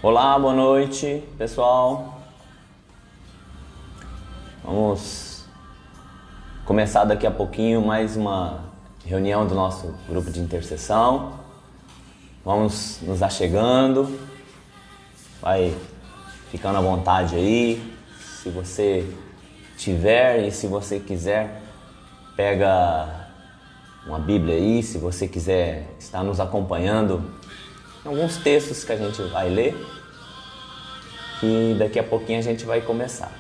Olá, boa noite, pessoal. Vamos começar daqui a pouquinho mais uma reunião do nosso grupo de intercessão. Vamos nos achegando. Vai ficando à vontade aí. Se você tiver e se você quiser, pega uma Bíblia aí. Se você quiser estar nos acompanhando, alguns textos que a gente vai ler, que daqui a pouquinho a gente vai começar.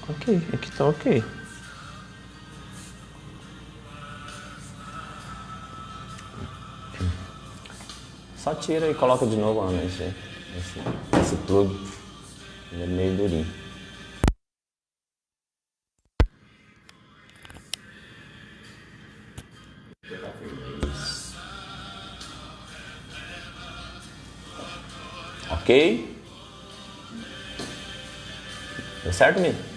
Ok, aqui tá ok. Só tira e coloca de novo esse plug. Ele é meio durinho. Ok? Deu certo, menino?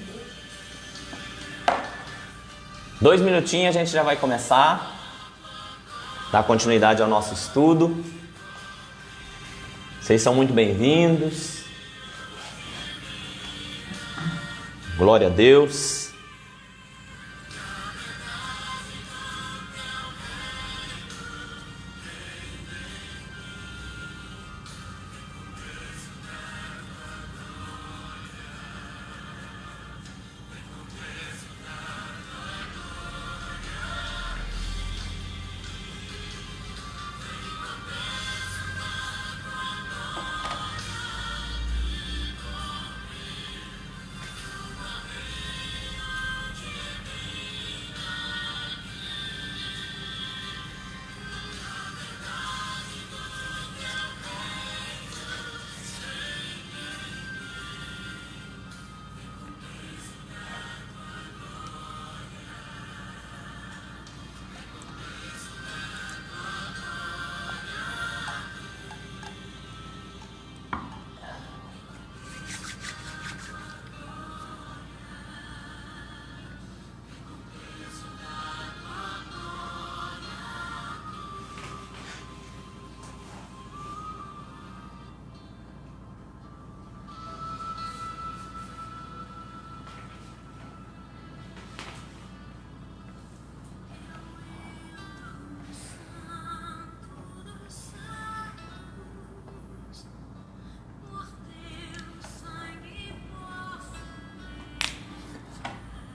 2 minutinhos a gente já vai começar. Dar continuidade ao nosso estudo. Vocês são muito bem-vindos. Glória a Deus.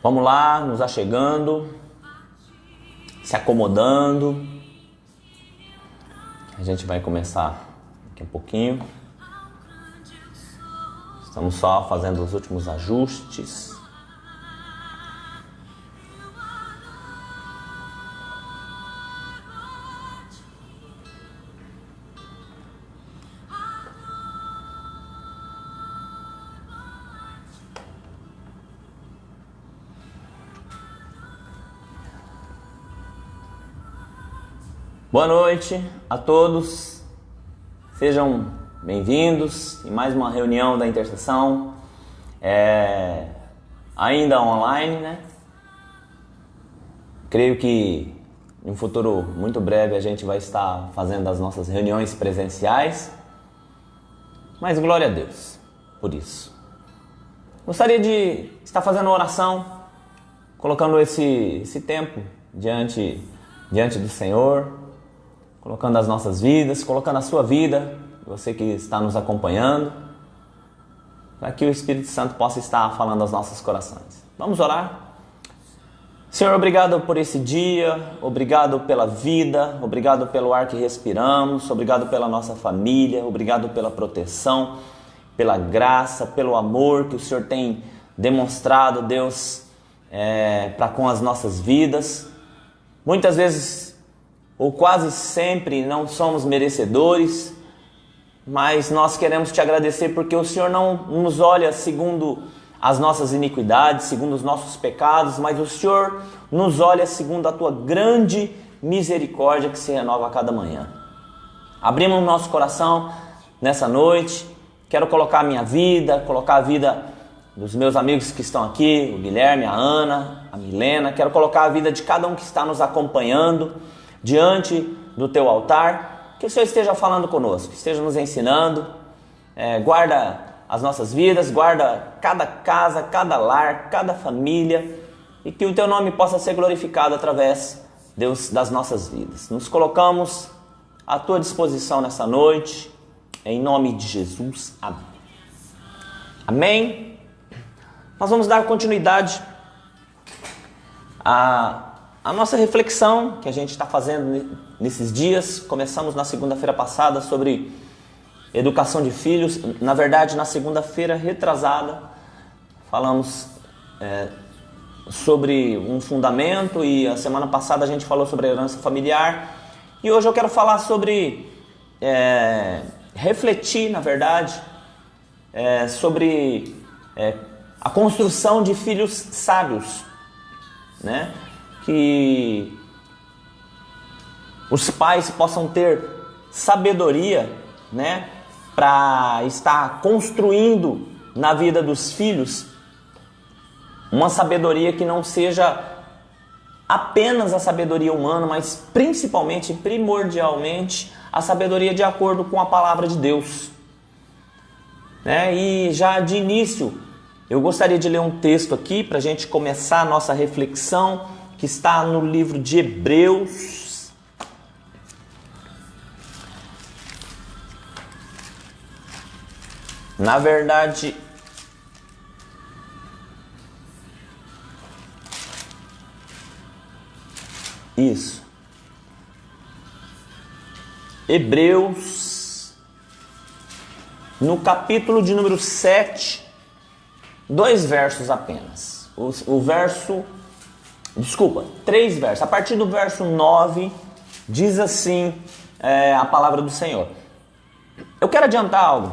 Vamos lá, nos achegando, se acomodando. A gente vai começar daqui a pouquinho. Estamos só fazendo os últimos ajustes. Boa noite a todos, sejam bem-vindos em mais uma reunião da intercessão, ainda online, né? Creio que em um futuro muito breve a gente vai estar fazendo as nossas reuniões presenciais, mas glória a Deus por isso. Gostaria de estar fazendo uma oração, colocando esse tempo diante do Senhor, colocando as nossas vidas, colocando a sua vida, você que está nos acompanhando, para que o Espírito Santo possa estar falando aos nossos corações. Vamos orar? Senhor, obrigado por esse dia, obrigado pela vida, obrigado pelo ar que respiramos, obrigado pela nossa família, obrigado pela proteção, pela graça, pelo amor que o Senhor tem demonstrado, Deus, para com as nossas vidas. Muitas vezes, ou quase sempre, não somos merecedores, mas nós queremos te agradecer porque o Senhor não nos olha segundo as nossas iniquidades, segundo os nossos pecados, mas o Senhor nos olha segundo a tua grande misericórdia que se renova a cada manhã. Abrimos o nosso coração nessa noite, quero colocar a minha vida, colocar a vida dos meus amigos que estão aqui, o Guilherme, a Ana, a Milena, quero colocar a vida de cada um que está nos acompanhando diante do teu altar, que o Senhor esteja falando conosco, esteja nos ensinando, guarda as nossas vidas, guarda cada casa, cada lar, cada família, e que o teu nome possa ser glorificado através, Deus, das nossas vidas. Nos colocamos à tua disposição nessa noite, em nome de Jesus, amém. Amém? Nós vamos dar continuidade à nossa reflexão que a gente está fazendo nesses dias. Começamos na segunda-feira passada sobre educação de filhos. Na verdade, na segunda-feira retrasada, falamos sobre um fundamento, e a semana passada a gente falou sobre a herança familiar. E hoje eu quero falar sobre, refletir, na verdade, sobre a construção de filhos sábios, né? Que os pais possam ter sabedoria, né? Para estar construindo na vida dos filhos uma sabedoria que não seja apenas a sabedoria humana, mas principalmente, primordialmente, a sabedoria de acordo com a palavra de Deus, né? E já de início, eu gostaria de ler um texto aqui para a gente começar a nossa reflexão, que está no livro de Hebreus. Na verdade, isso. Hebreus, no capítulo de número 7, 2 versos apenas. Três versos. A partir do verso 9, diz assim a palavra do Senhor. Eu quero adiantar algo.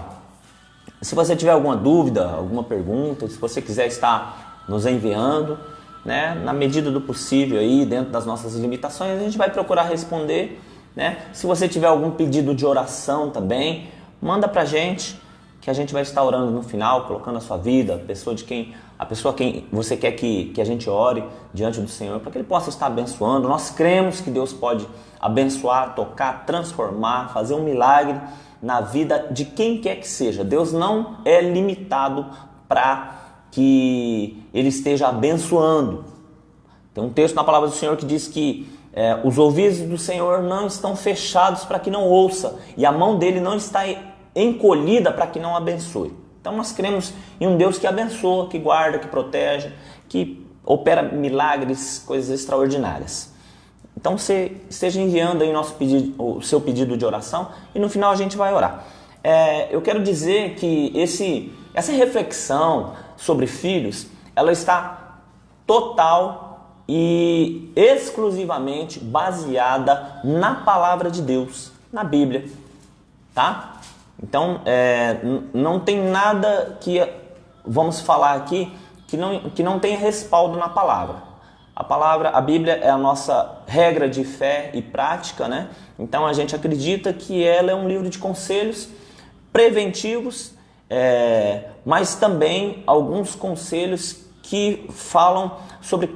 Se você tiver alguma dúvida, alguma pergunta, se você quiser estar nos enviando, né, na medida do possível, aí, dentro das nossas limitações, a gente vai procurar responder, né? Se você tiver algum pedido de oração também, manda pra gente, que a gente vai estar orando no final, colocando a sua vida, a pessoa quem você quer que a gente ore diante do Senhor, para que Ele possa estar abençoando. Nós cremos que Deus pode abençoar, tocar, transformar, fazer um milagre na vida de quem quer que seja. Deus não é limitado para que Ele esteja abençoando. Tem um texto na palavra do Senhor que diz que os ouvidos do Senhor não estão fechados para que não ouça, e a mão dele não está encolhida para que não abençoe. Então nós cremos em um Deus que abençoa, que guarda, que protege, que opera milagres, coisas extraordinárias. Então você esteja enviando aí o seu pedido de oração, e no final a gente vai orar. Eu quero dizer que essa reflexão sobre filhos, ela está total e exclusivamente baseada na palavra de Deus, na Bíblia, tá? Então, não tem nada que vamos falar aqui que não tenha respaldo na palavra. A Bíblia é a nossa regra de fé e prática, né? Então a gente acredita que ela é um livro de conselhos preventivos, mas também alguns conselhos que falam sobre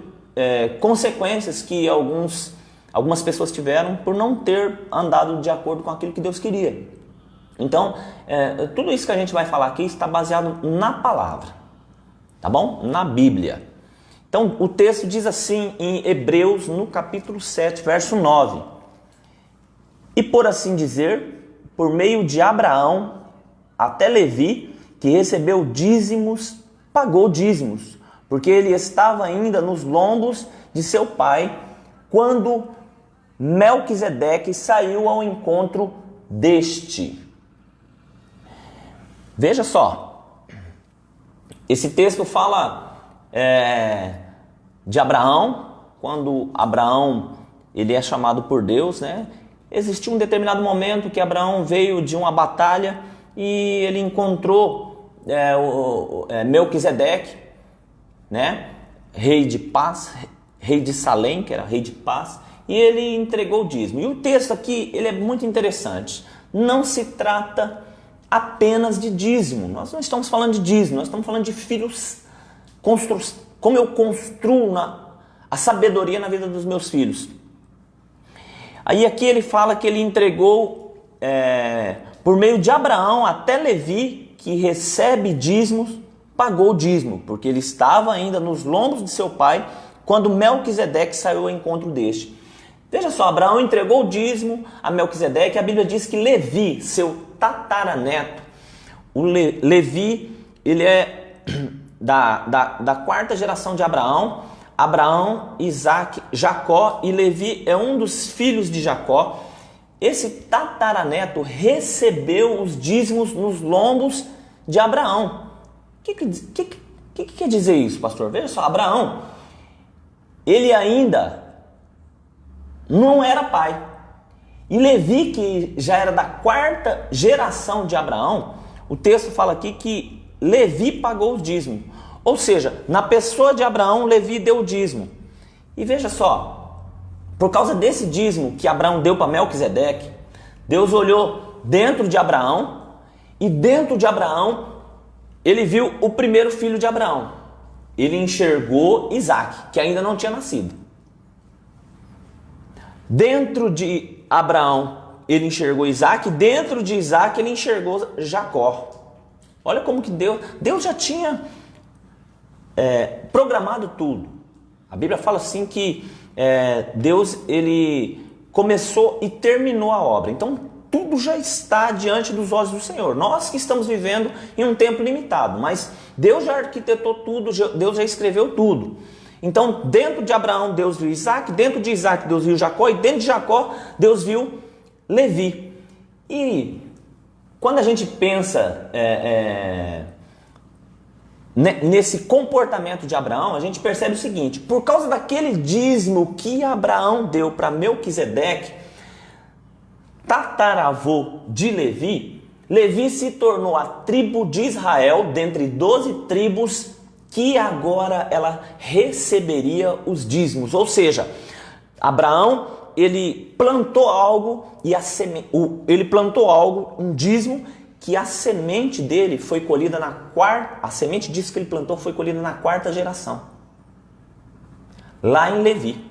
consequências que algumas pessoas tiveram por não ter andado de acordo com aquilo que Deus queria. Então, tudo isso que a gente vai falar aqui está baseado na palavra, tá bom? Na Bíblia. Então, o texto diz assim em Hebreus, no capítulo 7, verso 9. E por assim dizer, por meio de Abraão até Levi, que recebeu dízimos, pagou dízimos, porque ele estava ainda nos lombos de seu pai, quando Melquisedeque saiu ao encontro deste. Veja só, esse texto fala de Abraão, quando Abraão ele é chamado por Deus, né? existiu um determinado momento que Abraão veio de uma batalha e ele encontrou Melquisedeque, né? Rei de paz, rei de Salém, que era rei de paz, e ele entregou o dízimo. E o texto aqui, ele é muito interessante. Não se trata apenas de dízimo. Nós não estamos falando de dízimo, nós estamos falando de filhos, como eu construo a sabedoria na vida dos meus filhos. Aí aqui ele fala que ele entregou por meio de Abraão até Levi, que recebe dízimos, pagou o dízimo, porque ele estava ainda nos lombos de seu pai quando Melquisedeque saiu ao encontro deste. Veja só, Abraão entregou o dízimo a Melquisedeque. A Bíblia diz que Levi, seu tataraneto, Levi, ele é da quarta geração de Abraão. Abraão, Isaac, Jacó, e Levi é um dos filhos de Jacó. Esse tataraneto recebeu os dízimos nos lombos de Abraão. O que quer dizer isso, pastor? Veja só, Abraão, ele ainda não era pai. E Levi, que já era da quarta geração de Abraão, o texto fala aqui que Levi pagou o dízimo. Ou seja, na pessoa de Abraão, Levi deu o dízimo. E veja só, por causa desse dízimo que Abraão deu para Melquisedeque, Deus olhou dentro de Abraão, e dentro de Abraão, ele viu o primeiro filho de Abraão. Ele enxergou Isaac, que ainda não tinha nascido. Dentro de Abraão, ele enxergou Isaac. Dentro de Isaac, ele enxergou Jacó. Olha como que Deus já tinha programado tudo. A Bíblia fala assim que Deus, ele começou e terminou a obra. Então, tudo já está diante dos olhos do Senhor. Nós que estamos vivendo em um tempo limitado, mas Deus já arquitetou tudo, Deus já escreveu tudo. Então, dentro de Abraão, Deus viu Isaac, dentro de Isaac, Deus viu Jacó, e dentro de Jacó, Deus viu Levi. E quando a gente pensa nesse comportamento de Abraão, a gente percebe o seguinte: por causa daquele dízimo que Abraão deu para Melquisedeque, tataravô de Levi, Levi se tornou a tribo de Israel dentre 12 tribos que agora ela receberia os dízimos. Ou seja, Abraão, ele plantou algo e um dízimo, que a semente dele foi colhida na quarta, a semente disso que ele plantou foi colhida na quarta geração, lá em Levi.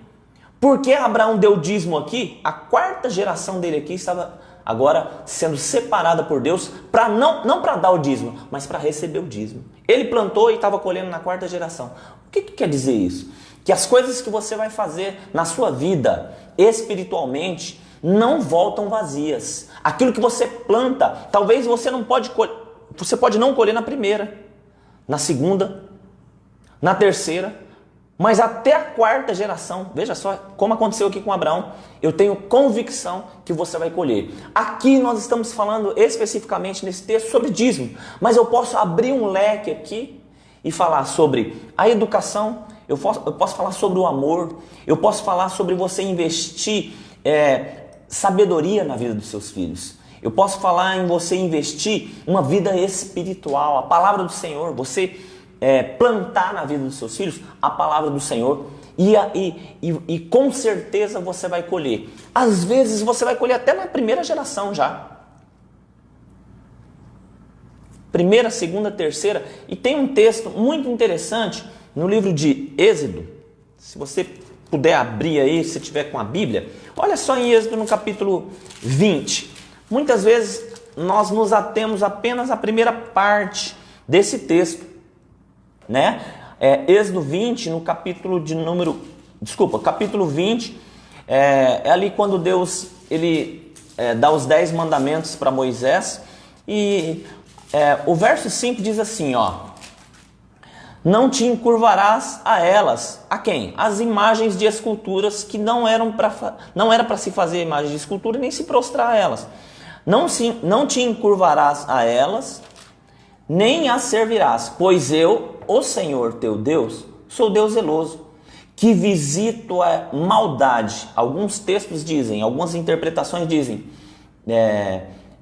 Porque Abraão deu dízimo aqui, a quarta geração dele aqui estava agora sendo separada por Deus, para não para dar o dízimo, mas para receber o dízimo. Ele plantou e estava colhendo na quarta geração. O que quer dizer isso? Que as coisas que você vai fazer na sua vida, espiritualmente, não voltam vazias. Aquilo que você planta, talvez você pode não colher na primeira, na segunda, na terceira, mas até a quarta geração. Veja só como aconteceu aqui com Abraão. Eu tenho convicção que você vai colher. Aqui nós estamos falando especificamente nesse texto sobre dízimo, mas eu posso abrir um leque aqui e falar sobre a educação, eu posso falar sobre o amor, eu posso falar sobre você investir sabedoria na vida dos seus filhos. Eu posso falar em você investir uma vida espiritual, a palavra do Senhor, você plantar na vida dos seus filhos a palavra do Senhor, e com certeza você vai colher. Às vezes você vai colher até na primeira geração já. Primeira, segunda, terceira. E tem um texto muito interessante no livro de Êxodo. Se você puder abrir aí, se tiver com a Bíblia. Olha só em Êxodo no capítulo 20. Muitas vezes nós nos atemos apenas à primeira parte desse texto, né? Êxodo 20, no capítulo capítulo 20, é ali quando Deus dá os 10 mandamentos para Moisés, e o verso 5 diz assim, ó: não te encurvarás a elas. A quem? As imagens de esculturas que não era para se fazer imagem de escultura nem se prostrar a elas. Não te encurvarás a elas, nem as servirás, pois eu, o Senhor teu Deus, sou Deus zeloso, que visito a maldade. Alguns textos dizem, algumas interpretações dizem,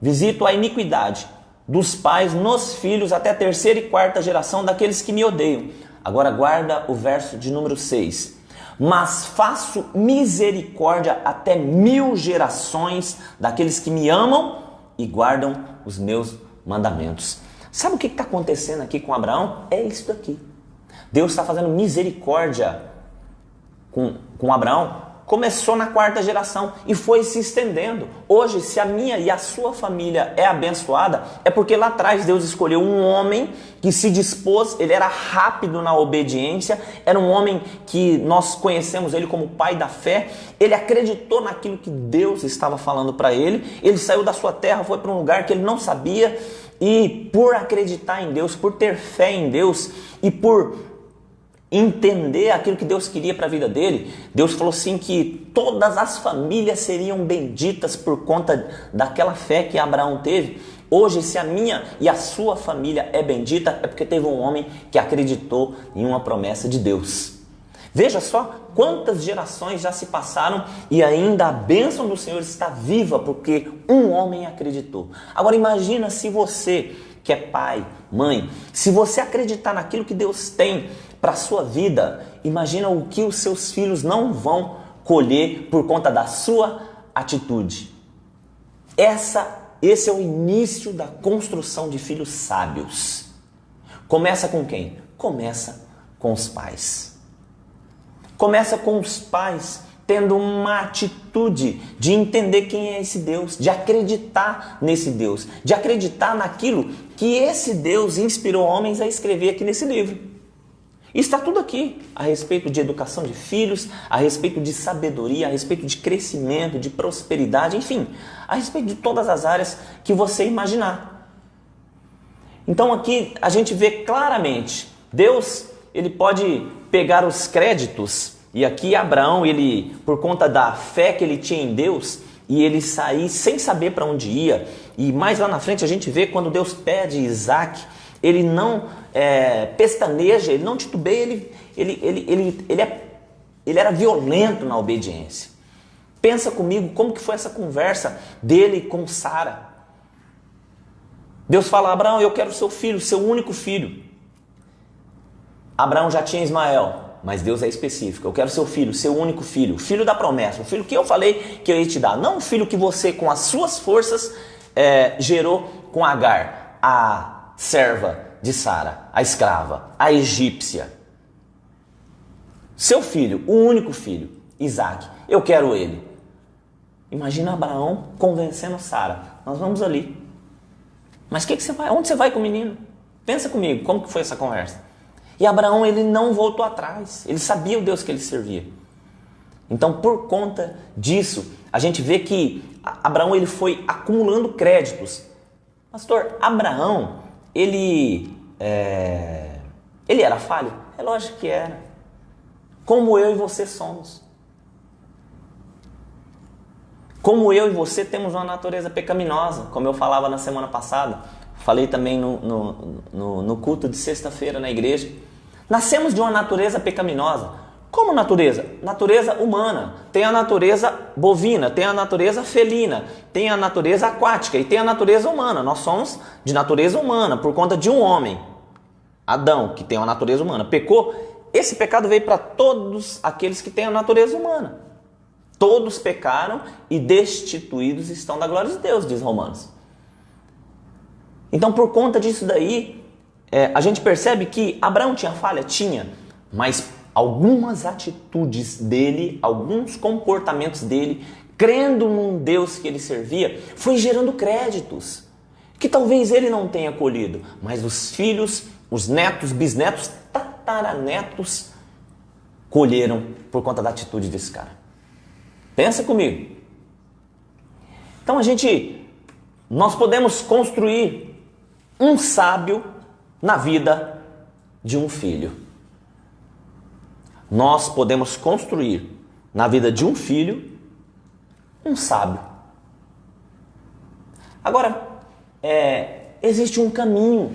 visito a iniquidade dos pais nos filhos até a terceira e quarta geração daqueles que me odeiam. Agora guarda o verso de número 6. Mas faço misericórdia até 1000 gerações daqueles que me amam e guardam os meus mandamentos. Sabe o que está acontecendo aqui com Abraão? É isso aqui. Deus está fazendo misericórdia com Abraão. Começou na quarta geração e foi se estendendo. Hoje, se a minha e a sua família é abençoada, é porque lá atrás Deus escolheu um homem que se dispôs, ele era rápido na obediência, era um homem que nós conhecemos ele como pai da fé, ele acreditou naquilo que Deus estava falando para ele, ele saiu da sua terra, foi para um lugar que ele não sabia, e por acreditar em Deus, por ter fé em Deus e por entender aquilo que Deus queria para a vida dele, Deus falou assim que todas as famílias seriam benditas por conta daquela fé que Abraão teve. Hoje, se a minha e a sua família é bendita, é porque teve um homem que acreditou em uma promessa de Deus. Veja só quantas gerações já se passaram e ainda a bênção do Senhor está viva porque um homem acreditou. Agora imagina se você, que é pai, mãe, se você acreditar naquilo que Deus tem para a sua vida, imagina o que os seus filhos não vão colher por conta da sua atitude. Esse é o início da construção de filhos sábios. Começa com quem? Começa com os pais. Começa com os pais tendo uma atitude de entender quem é esse Deus, de acreditar nesse Deus, de acreditar naquilo que esse Deus inspirou homens a escrever aqui nesse livro. Está tudo aqui a respeito de educação de filhos, a respeito de sabedoria, a respeito de crescimento, de prosperidade, enfim, a respeito de todas as áreas que você imaginar. Então aqui a gente vê claramente, Deus, ele pode pegar os créditos, e aqui Abraão, ele, por conta da fé que ele tinha em Deus, e ele sair sem saber para onde ia, e mais lá na frente a gente vê quando Deus pede Isaac, ele não pestaneja, ele não titubeia, ele era violento na obediência. Pensa comigo como que foi essa conversa dele com Sara. Deus fala, Abraão, eu quero seu filho, seu único filho. Abraão já tinha Ismael, mas Deus é específico. Eu quero seu filho, seu único filho, filho da promessa, o filho que eu falei que eu ia te dar. Não o filho que você, com as suas forças, gerou com Agar, a serva de Sara, a escrava, a egípcia. Seu filho, o único filho, Isaac, eu quero ele. Imagina Abraão convencendo Sara, nós vamos ali. Mas que você vai? Onde você vai com o menino? Pensa comigo, como que foi essa conversa? E Abraão, ele não voltou atrás, ele sabia o Deus que ele servia. Então, por conta disso, a gente vê que Abraão, ele foi acumulando créditos. Pastor, Abraão, ele era falho? É lógico que era. Como eu e você somos. Como eu e você temos uma natureza pecaminosa, como eu falava na semana passada. Falei também no culto de sexta-feira na igreja. Nascemos de uma natureza pecaminosa. Como natureza? Natureza humana. Tem a natureza bovina, tem a natureza felina, tem a natureza aquática e tem a natureza humana. Nós somos de natureza humana por conta de um homem, Adão, que tem uma natureza humana. Pecou, esse pecado veio para todos aqueles que têm a natureza humana. Todos pecaram e destituídos estão da glória de Deus, diz Romanos. Então, por conta disso daí, a gente percebe que Abraão tinha falha? Tinha, mas algumas atitudes dele, alguns comportamentos dele, crendo num Deus que ele servia, foi gerando créditos, que talvez ele não tenha colhido, mas os filhos, os netos, bisnetos, tataranetos, colheram por conta da atitude desse cara. Pensa comigo. Então nós podemos construir um sábio na vida de um filho. Nós podemos construir na vida de um filho um sábio. Agora, existe um caminho.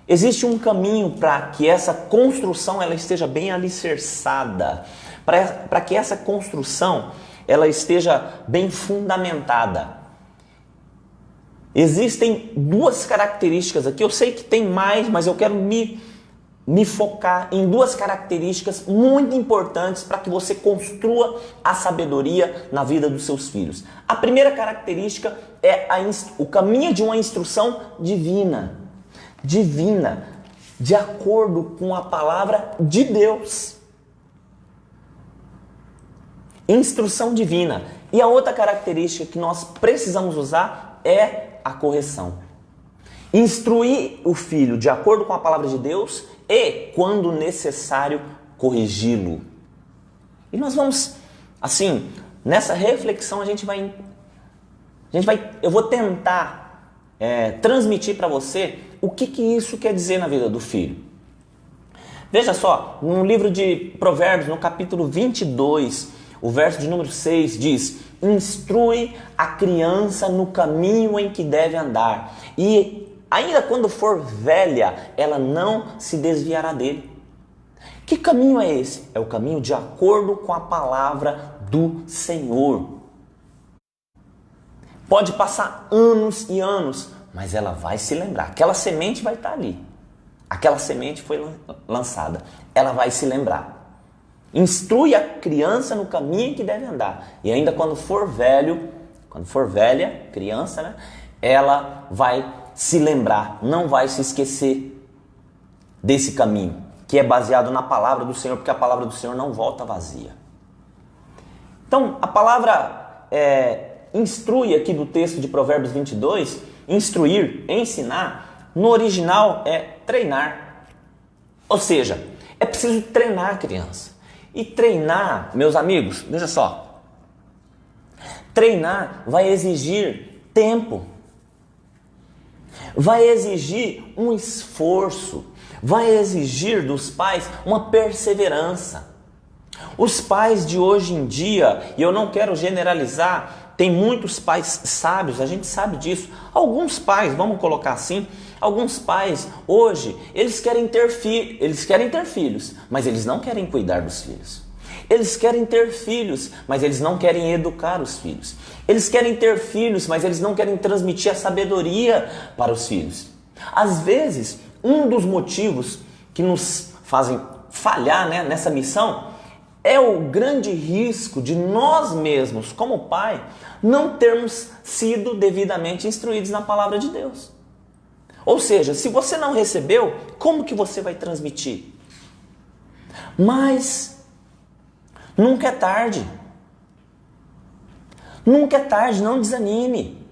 Existe um caminho para que essa construção ela esteja bem alicerçada, para que essa construção ela esteja bem fundamentada. Existem duas características aqui, eu sei que tem mais, mas eu quero me focar em duas características muito importantes para que você construa a sabedoria na vida dos seus filhos. A primeira característica é o caminho de uma instrução divina, de acordo com a palavra de Deus. Instrução divina. E a outra característica que nós precisamos usar é a correção. Instruir o filho de acordo com a palavra de Deus e, quando necessário, corrigi-lo. E nós vamos, assim, nessa reflexão eu vou tentar transmitir para você o que isso quer dizer na vida do filho. Veja só, no livro de Provérbios, no capítulo 22, o verso de número 6 diz: instrui a criança no caminho em que deve andar, e ainda quando for velha, ela não se desviará dele. Que caminho é esse? É o caminho de acordo com a palavra do Senhor. Pode passar anos e anos, mas ela vai se lembrar. Aquela semente vai estar ali. Aquela semente foi lançada. Ela vai se lembrar. Instrui a criança no caminho que deve andar. E ainda quando for velha, criança, né? Ela vai se lembrar, não vai se esquecer desse caminho, que é baseado na palavra do Senhor, porque a palavra do Senhor não volta vazia. Então, a palavra instrui aqui do texto de Provérbios 22, instruir, ensinar, no original é treinar. Ou seja, é preciso treinar a criança. E treinar, meus amigos, veja só, treinar vai exigir tempo, vai exigir um esforço, vai exigir dos pais uma perseverança. Os pais de hoje em dia, e eu não quero generalizar, tem muitos pais sábios, a gente sabe disso. Alguns pais, vamos colocar assim, alguns pais hoje, eles querem ter filhos, mas eles não querem cuidar dos filhos. Eles querem ter filhos, mas eles não querem educar os filhos. Eles querem ter filhos, mas eles não querem transmitir a sabedoria para os filhos. Às vezes, um dos motivos que nos fazem falhar, né, nessa missão é o grande risco de nós mesmos, como pai, não termos sido devidamente instruídos na palavra de Deus. Ou seja, se você não recebeu, como que você vai transmitir? Mas nunca é tarde. Nunca é tarde, não desanime.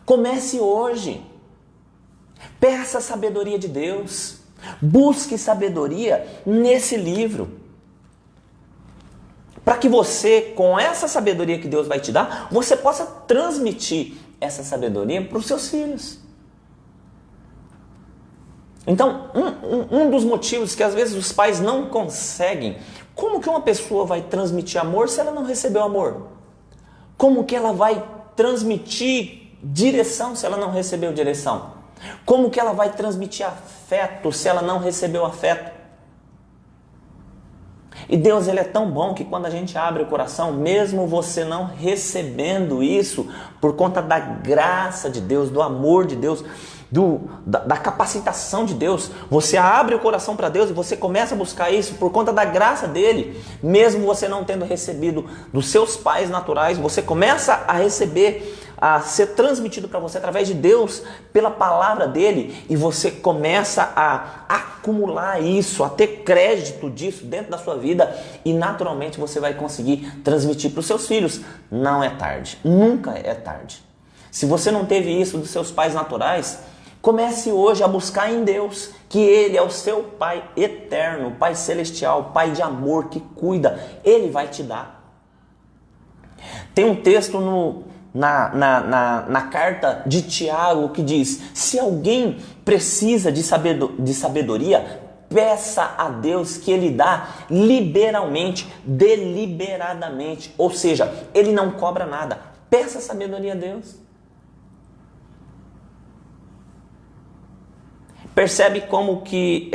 Comece hoje. Peça a sabedoria de Deus. Busque sabedoria nesse livro. Para que você, com essa sabedoria que Deus vai te dar, você possa transmitir essa sabedoria para os seus filhos. Então, um dos motivos que às vezes os pais não conseguem, como que uma pessoa vai transmitir amor se ela não recebeu amor? Como que ela vai transmitir direção se ela não recebeu direção? Como que ela vai transmitir afeto se ela não recebeu afeto? E Deus, ele é tão bom que quando a gente abre o coração, mesmo você não recebendo isso, por conta da graça de Deus, do amor de Deus, da capacitação de Deus, você abre o coração para Deus e você começa a buscar isso por conta da graça dele, mesmo você não tendo recebido dos seus pais naturais, você começa a receber, a ser transmitido para você através de Deus, pela palavra dele, e você começa a acumular isso, a ter crédito disso dentro da sua vida, e naturalmente você vai conseguir transmitir para os seus filhos. Não é tarde, nunca é tarde. Se você não teve isso dos seus pais naturais, comece hoje a buscar em Deus, que Ele é o seu Pai eterno, Pai celestial, Pai de amor, que cuida. Ele vai te dar. Tem um texto na carta de Tiago que diz: se alguém precisa de sabedoria, peça a Deus que Ele dá liberalmente, deliberadamente. Ou seja, Ele não cobra nada. Peça sabedoria a Deus. Percebe como que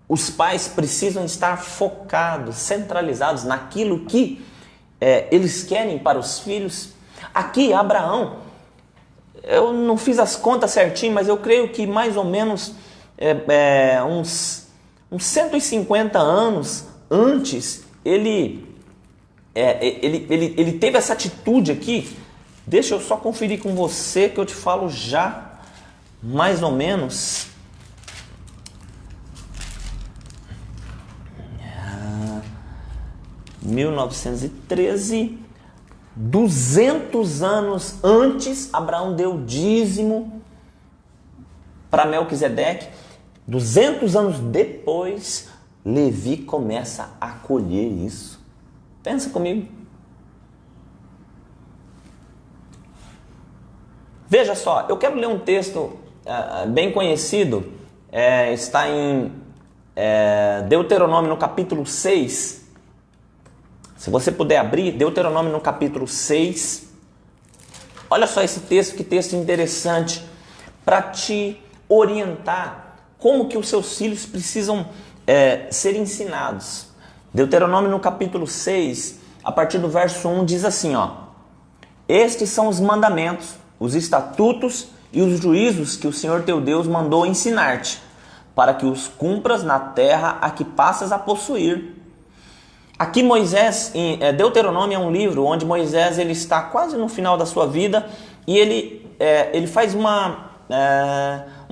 os pais precisam estar focados, centralizados naquilo que eles querem para os filhos. Aqui, Abraão, eu não fiz as contas certinho, mas eu creio que mais ou menos uns 150 anos antes, ele teve essa atitude aqui. Deixa eu só conferir com você que eu te falo já, mais ou menos. 1913, 200 anos antes, Abraão deu dízimo para Melquisedeque. 200 anos depois, Levi começa a colher isso. Pensa comigo. Veja só, eu quero ler um texto bem conhecido, está em Deuteronômio no capítulo 6. Se você puder abrir, Deuteronômio no capítulo 6. Olha só esse texto, que texto interessante, para te orientar como que os seus filhos precisam ser ensinados. Deuteronômio no capítulo 6, a partir do verso 1, diz assim, ó: estes são os mandamentos, os estatutos e os juízos que o Senhor teu Deus mandou ensinar-te, para que os cumpras na terra a que passas a possuir. Aqui Moisés, Deuteronômio é um livro onde Moisés ele está quase no final da sua vida e ele faz uma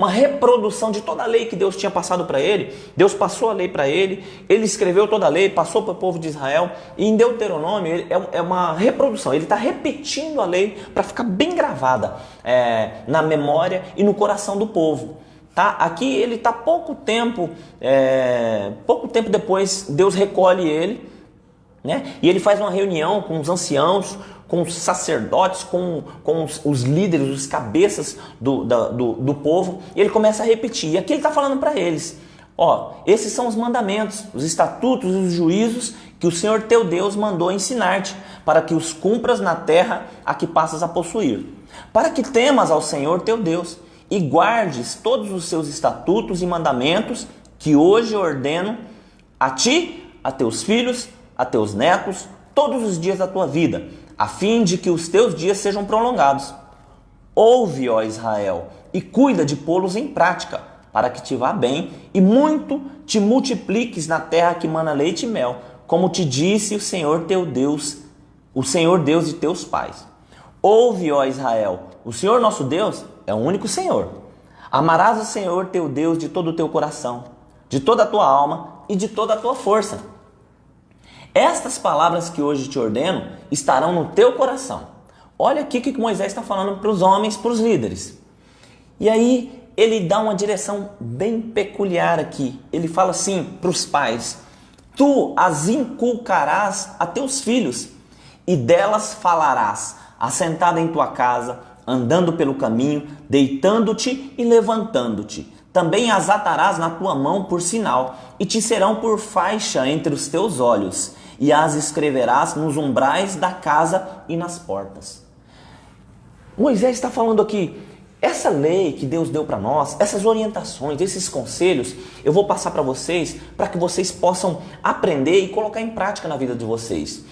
reprodução de toda a lei que Deus tinha passado para ele. Deus passou a lei para ele, ele escreveu toda a lei, passou para o povo de Israel, e em Deuteronômio é uma reprodução, ele está repetindo a lei para ficar bem gravada na memória e no coração do povo. Tá? Aqui ele está pouco tempo depois, Deus recolhe ele, né? E ele faz uma reunião com os anciãos, com os sacerdotes, com os líderes, os cabeças do povo, e ele começa a repetir. E aqui ele está falando para eles, ó, esses são os mandamentos, os estatutos e os juízos que o Senhor teu Deus mandou ensinar-te, para que os cumpras na terra a que passas a possuir, para que temas ao Senhor teu Deus e guardes todos os seus estatutos e mandamentos que hoje ordeno a ti, a teus filhos, a teus netos, todos os dias da tua vida, a fim de que os teus dias sejam prolongados. Ouve, ó Israel, e cuida de pô-los em prática, para que te vá bem e muito te multipliques na terra que mana leite e mel, como te disse o Senhor teu Deus, o Senhor Deus de teus pais. Ouve, ó Israel, o Senhor nosso Deus é o único Senhor. Amarás o Senhor teu Deus de todo o teu coração, de toda a tua alma e de toda a tua força. Estas palavras que hoje te ordeno estarão no teu coração. Olha aqui o que Moisés está falando para os homens, para os líderes. E aí ele dá uma direção bem peculiar aqui. Ele fala assim para os pais: tu as inculcarás a teus filhos, e delas falarás, assentada em tua casa, andando pelo caminho, deitando-te e levantando-te. Também as atarás na tua mão por sinal, e te serão por faixa entre os teus olhos, e as escreverás nos umbrais da casa e nas portas. Moisés está falando aqui, essa lei que Deus deu para nós, essas orientações, esses conselhos, eu vou passar para vocês, para que vocês possam aprender e colocar em prática na vida de vocês.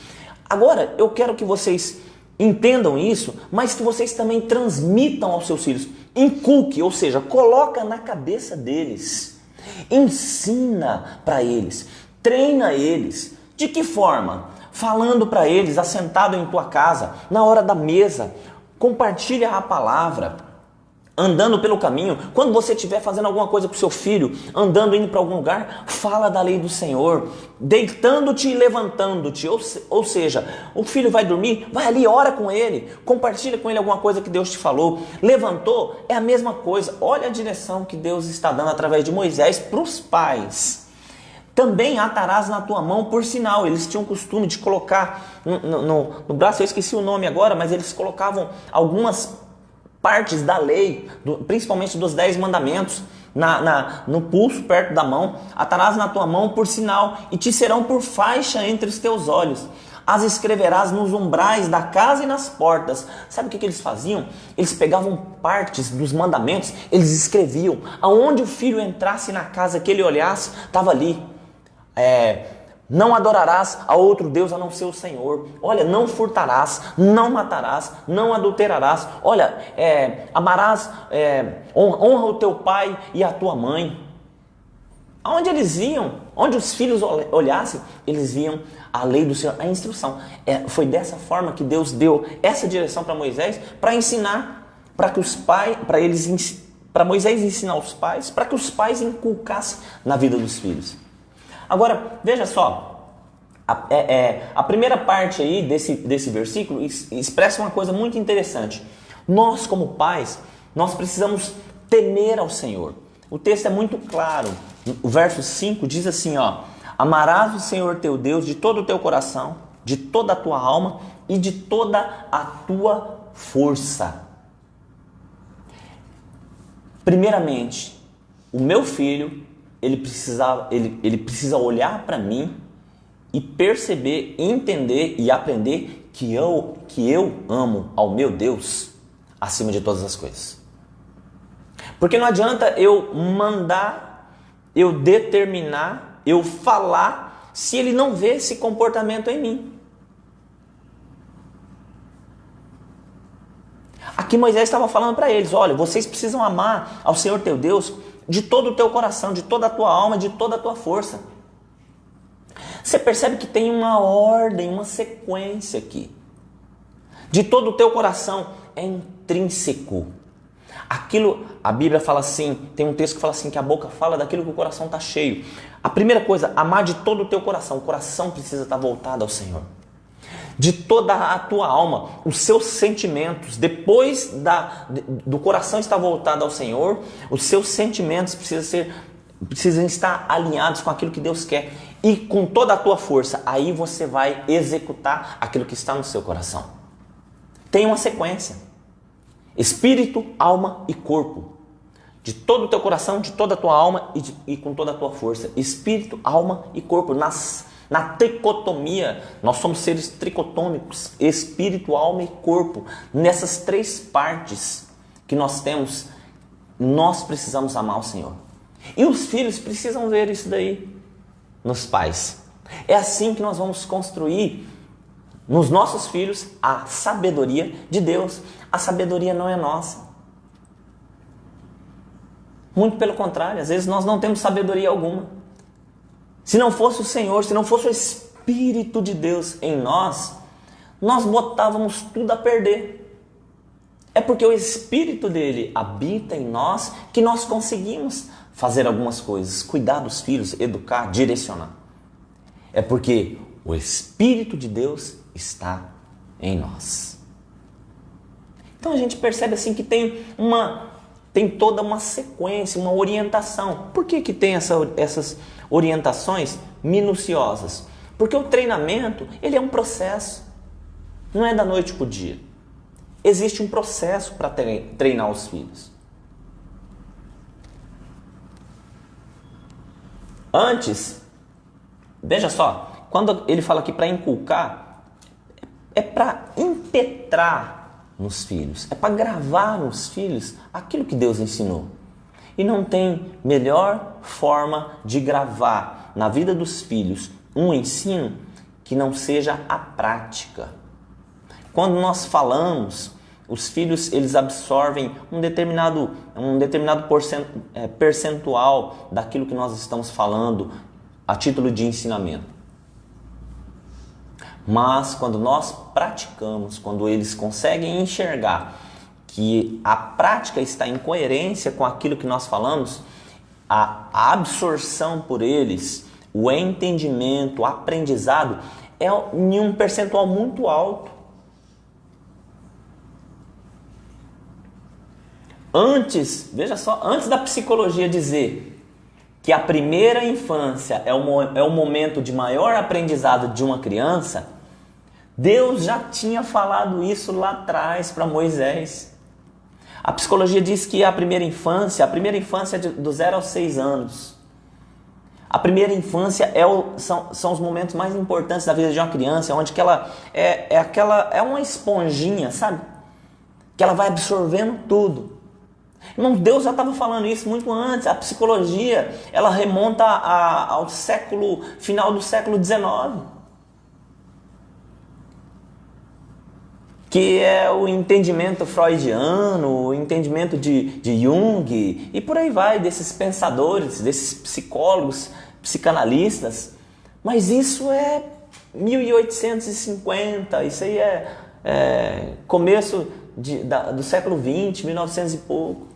Agora, eu quero que vocês entendam isso, mas que vocês também transmitam aos seus filhos. Inculque, ou seja, coloca na cabeça deles. Ensina para eles, treina eles. De que forma? Falando para eles, assentado em tua casa, na hora da mesa. Compartilha a palavra, andando pelo caminho. Quando você estiver fazendo alguma coisa com seu filho, andando, indo para algum lugar, fala da lei do Senhor, deitando-te e levantando-te. Ou seja, o filho vai dormir, vai ali, ora com ele, compartilha com ele alguma coisa que Deus te falou. Levantou, é a mesma coisa. Olha a direção que Deus está dando através de Moisés para os pais. Também atarás na tua mão por sinal. Eles tinham o costume de colocar no braço, eu esqueci o nome agora, mas eles colocavam algumas partes da lei, principalmente dos 10 mandamentos, no pulso, perto da mão. Atarás na tua mão por sinal, e te serão por faixa entre os teus olhos. as escreverás nos umbrais da casa e nas portas. Sabe o que eles faziam? Eles pegavam partes dos mandamentos, eles escreviam. Aonde o filho entrasse na casa que ele olhasse, estava ali. Não adorarás a outro Deus a não ser o Senhor. Olha, não furtarás, não matarás, não adulterarás. Olha, amarás, honra o teu pai e a tua mãe. Aonde eles iam, onde os filhos olhassem, eles viam a lei do Senhor, a instrução. Foi dessa forma que Deus deu essa direção para Moisés, para ensinar, para Moisés ensinar os pais, para que os pais inculcassem na vida dos filhos. Agora, veja só, a primeira parte aí desse versículo expressa uma coisa muito interessante. Nós, como pais, nós precisamos temer ao Senhor. O texto é muito claro. O verso 5 diz assim, amarás o Senhor teu Deus de todo o teu coração, de toda a tua alma e de toda a tua força. Primeiramente, o meu filho, ele precisa olhar para mim e perceber, entender e aprender que eu amo ao meu Deus acima de todas as coisas. Porque não adianta eu mandar, eu determinar, eu falar, se ele não vê esse comportamento em mim. Aqui Moisés estava falando para eles, olha, vocês precisam amar ao Senhor teu Deus de todo o teu coração, de toda a tua alma, de toda a tua força. Você percebe que tem uma ordem, uma sequência aqui. De todo o teu coração é intrínseco. A Bíblia fala assim, tem um texto que fala assim, que a boca fala daquilo que o coração está cheio. A primeira coisa, amar de todo o teu coração. O coração precisa estar voltado ao Senhor. De toda a tua alma, os seus sentimentos, depois do coração estar voltado ao Senhor, os seus sentimentos precisam estar alinhados com aquilo que Deus quer. E com toda a tua força, aí você vai executar aquilo que está no seu coração. Tem uma sequência. Espírito, alma e corpo. De todo o teu coração, de toda a tua alma e com toda a tua força. Espírito, alma e corpo. Na tricotomia, nós somos seres tricotômicos. Espírito, alma e corpo. Nessas três partes que nós temos, nós precisamos amar o Senhor. E os filhos precisam ver isso daí nos pais. É assim que nós vamos construir nos nossos filhos a sabedoria de Deus. A sabedoria não é nossa. Muito pelo contrário, às vezes nós não temos sabedoria alguma. Se não fosse o Senhor, se não fosse o Espírito de Deus em nós, nós botávamos tudo a perder. É porque o Espírito dele habita em nós que nós conseguimos fazer algumas coisas, cuidar dos filhos, educar, direcionar. É porque o Espírito de Deus está em nós. Então a gente percebe assim que tem toda uma sequência, uma orientação. Por que tem essas orientações minuciosas? Porque o treinamento, ele é um processo. Não é da noite para o dia. Existe um processo para treinar os filhos. Antes, veja só, quando ele fala aqui para inculcar, é para impetrar nos filhos, é para gravar nos filhos aquilo que Deus ensinou. E não tem melhor forma de gravar na vida dos filhos um ensino que não seja a prática. Quando nós falamos, os filhos eles absorvem um determinado percentual daquilo que nós estamos falando a título de ensinamento. Mas quando nós praticamos, quando eles conseguem enxergar que a prática está em coerência com aquilo que nós falamos, a absorção por eles, o entendimento, o aprendizado é em um percentual muito alto. Veja só, antes da psicologia dizer que a primeira infância é o momento de maior aprendizado de uma criança, Deus já tinha falado isso lá atrás para Moisés. A psicologia diz que a primeira infância é do 0 aos 6 anos. A primeira infância são os momentos mais importantes da vida de uma criança, onde que ela é uma esponjinha, sabe? Que ela vai absorvendo tudo. Irmão, Deus já estava falando isso muito antes. A psicologia, ela remonta ao final do século XIX. Que é o entendimento freudiano, o entendimento de Jung, e por aí vai, desses pensadores, desses psicólogos, psicanalistas. Mas isso é 1850, isso aí é começo do século XX, 1900 e pouco.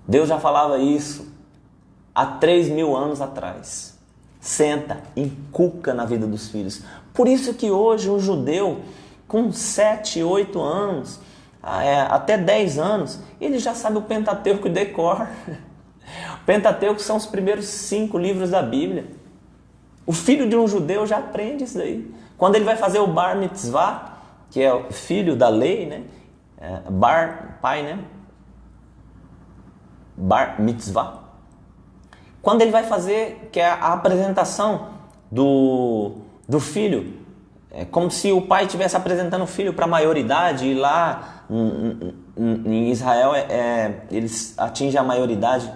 Deus já falava isso há 3.000 anos atrás. Senta, inculca na vida dos filhos. Por isso que hoje um judeu com 7, 8 anos, até 10 anos, ele já sabe o Pentateuco de cor. O Pentateuco são os primeiros 5 livros da Bíblia. O filho de um judeu já aprende isso daí. Quando ele vai fazer o Bar Mitzvah, que é o filho da lei, né? Pai, né? Bar Mitzvah. Quando ele vai fazer, que é a apresentação do filho, é como se o pai estivesse apresentando o filho para a maioridade, e lá em Israel eles atingem a maioridade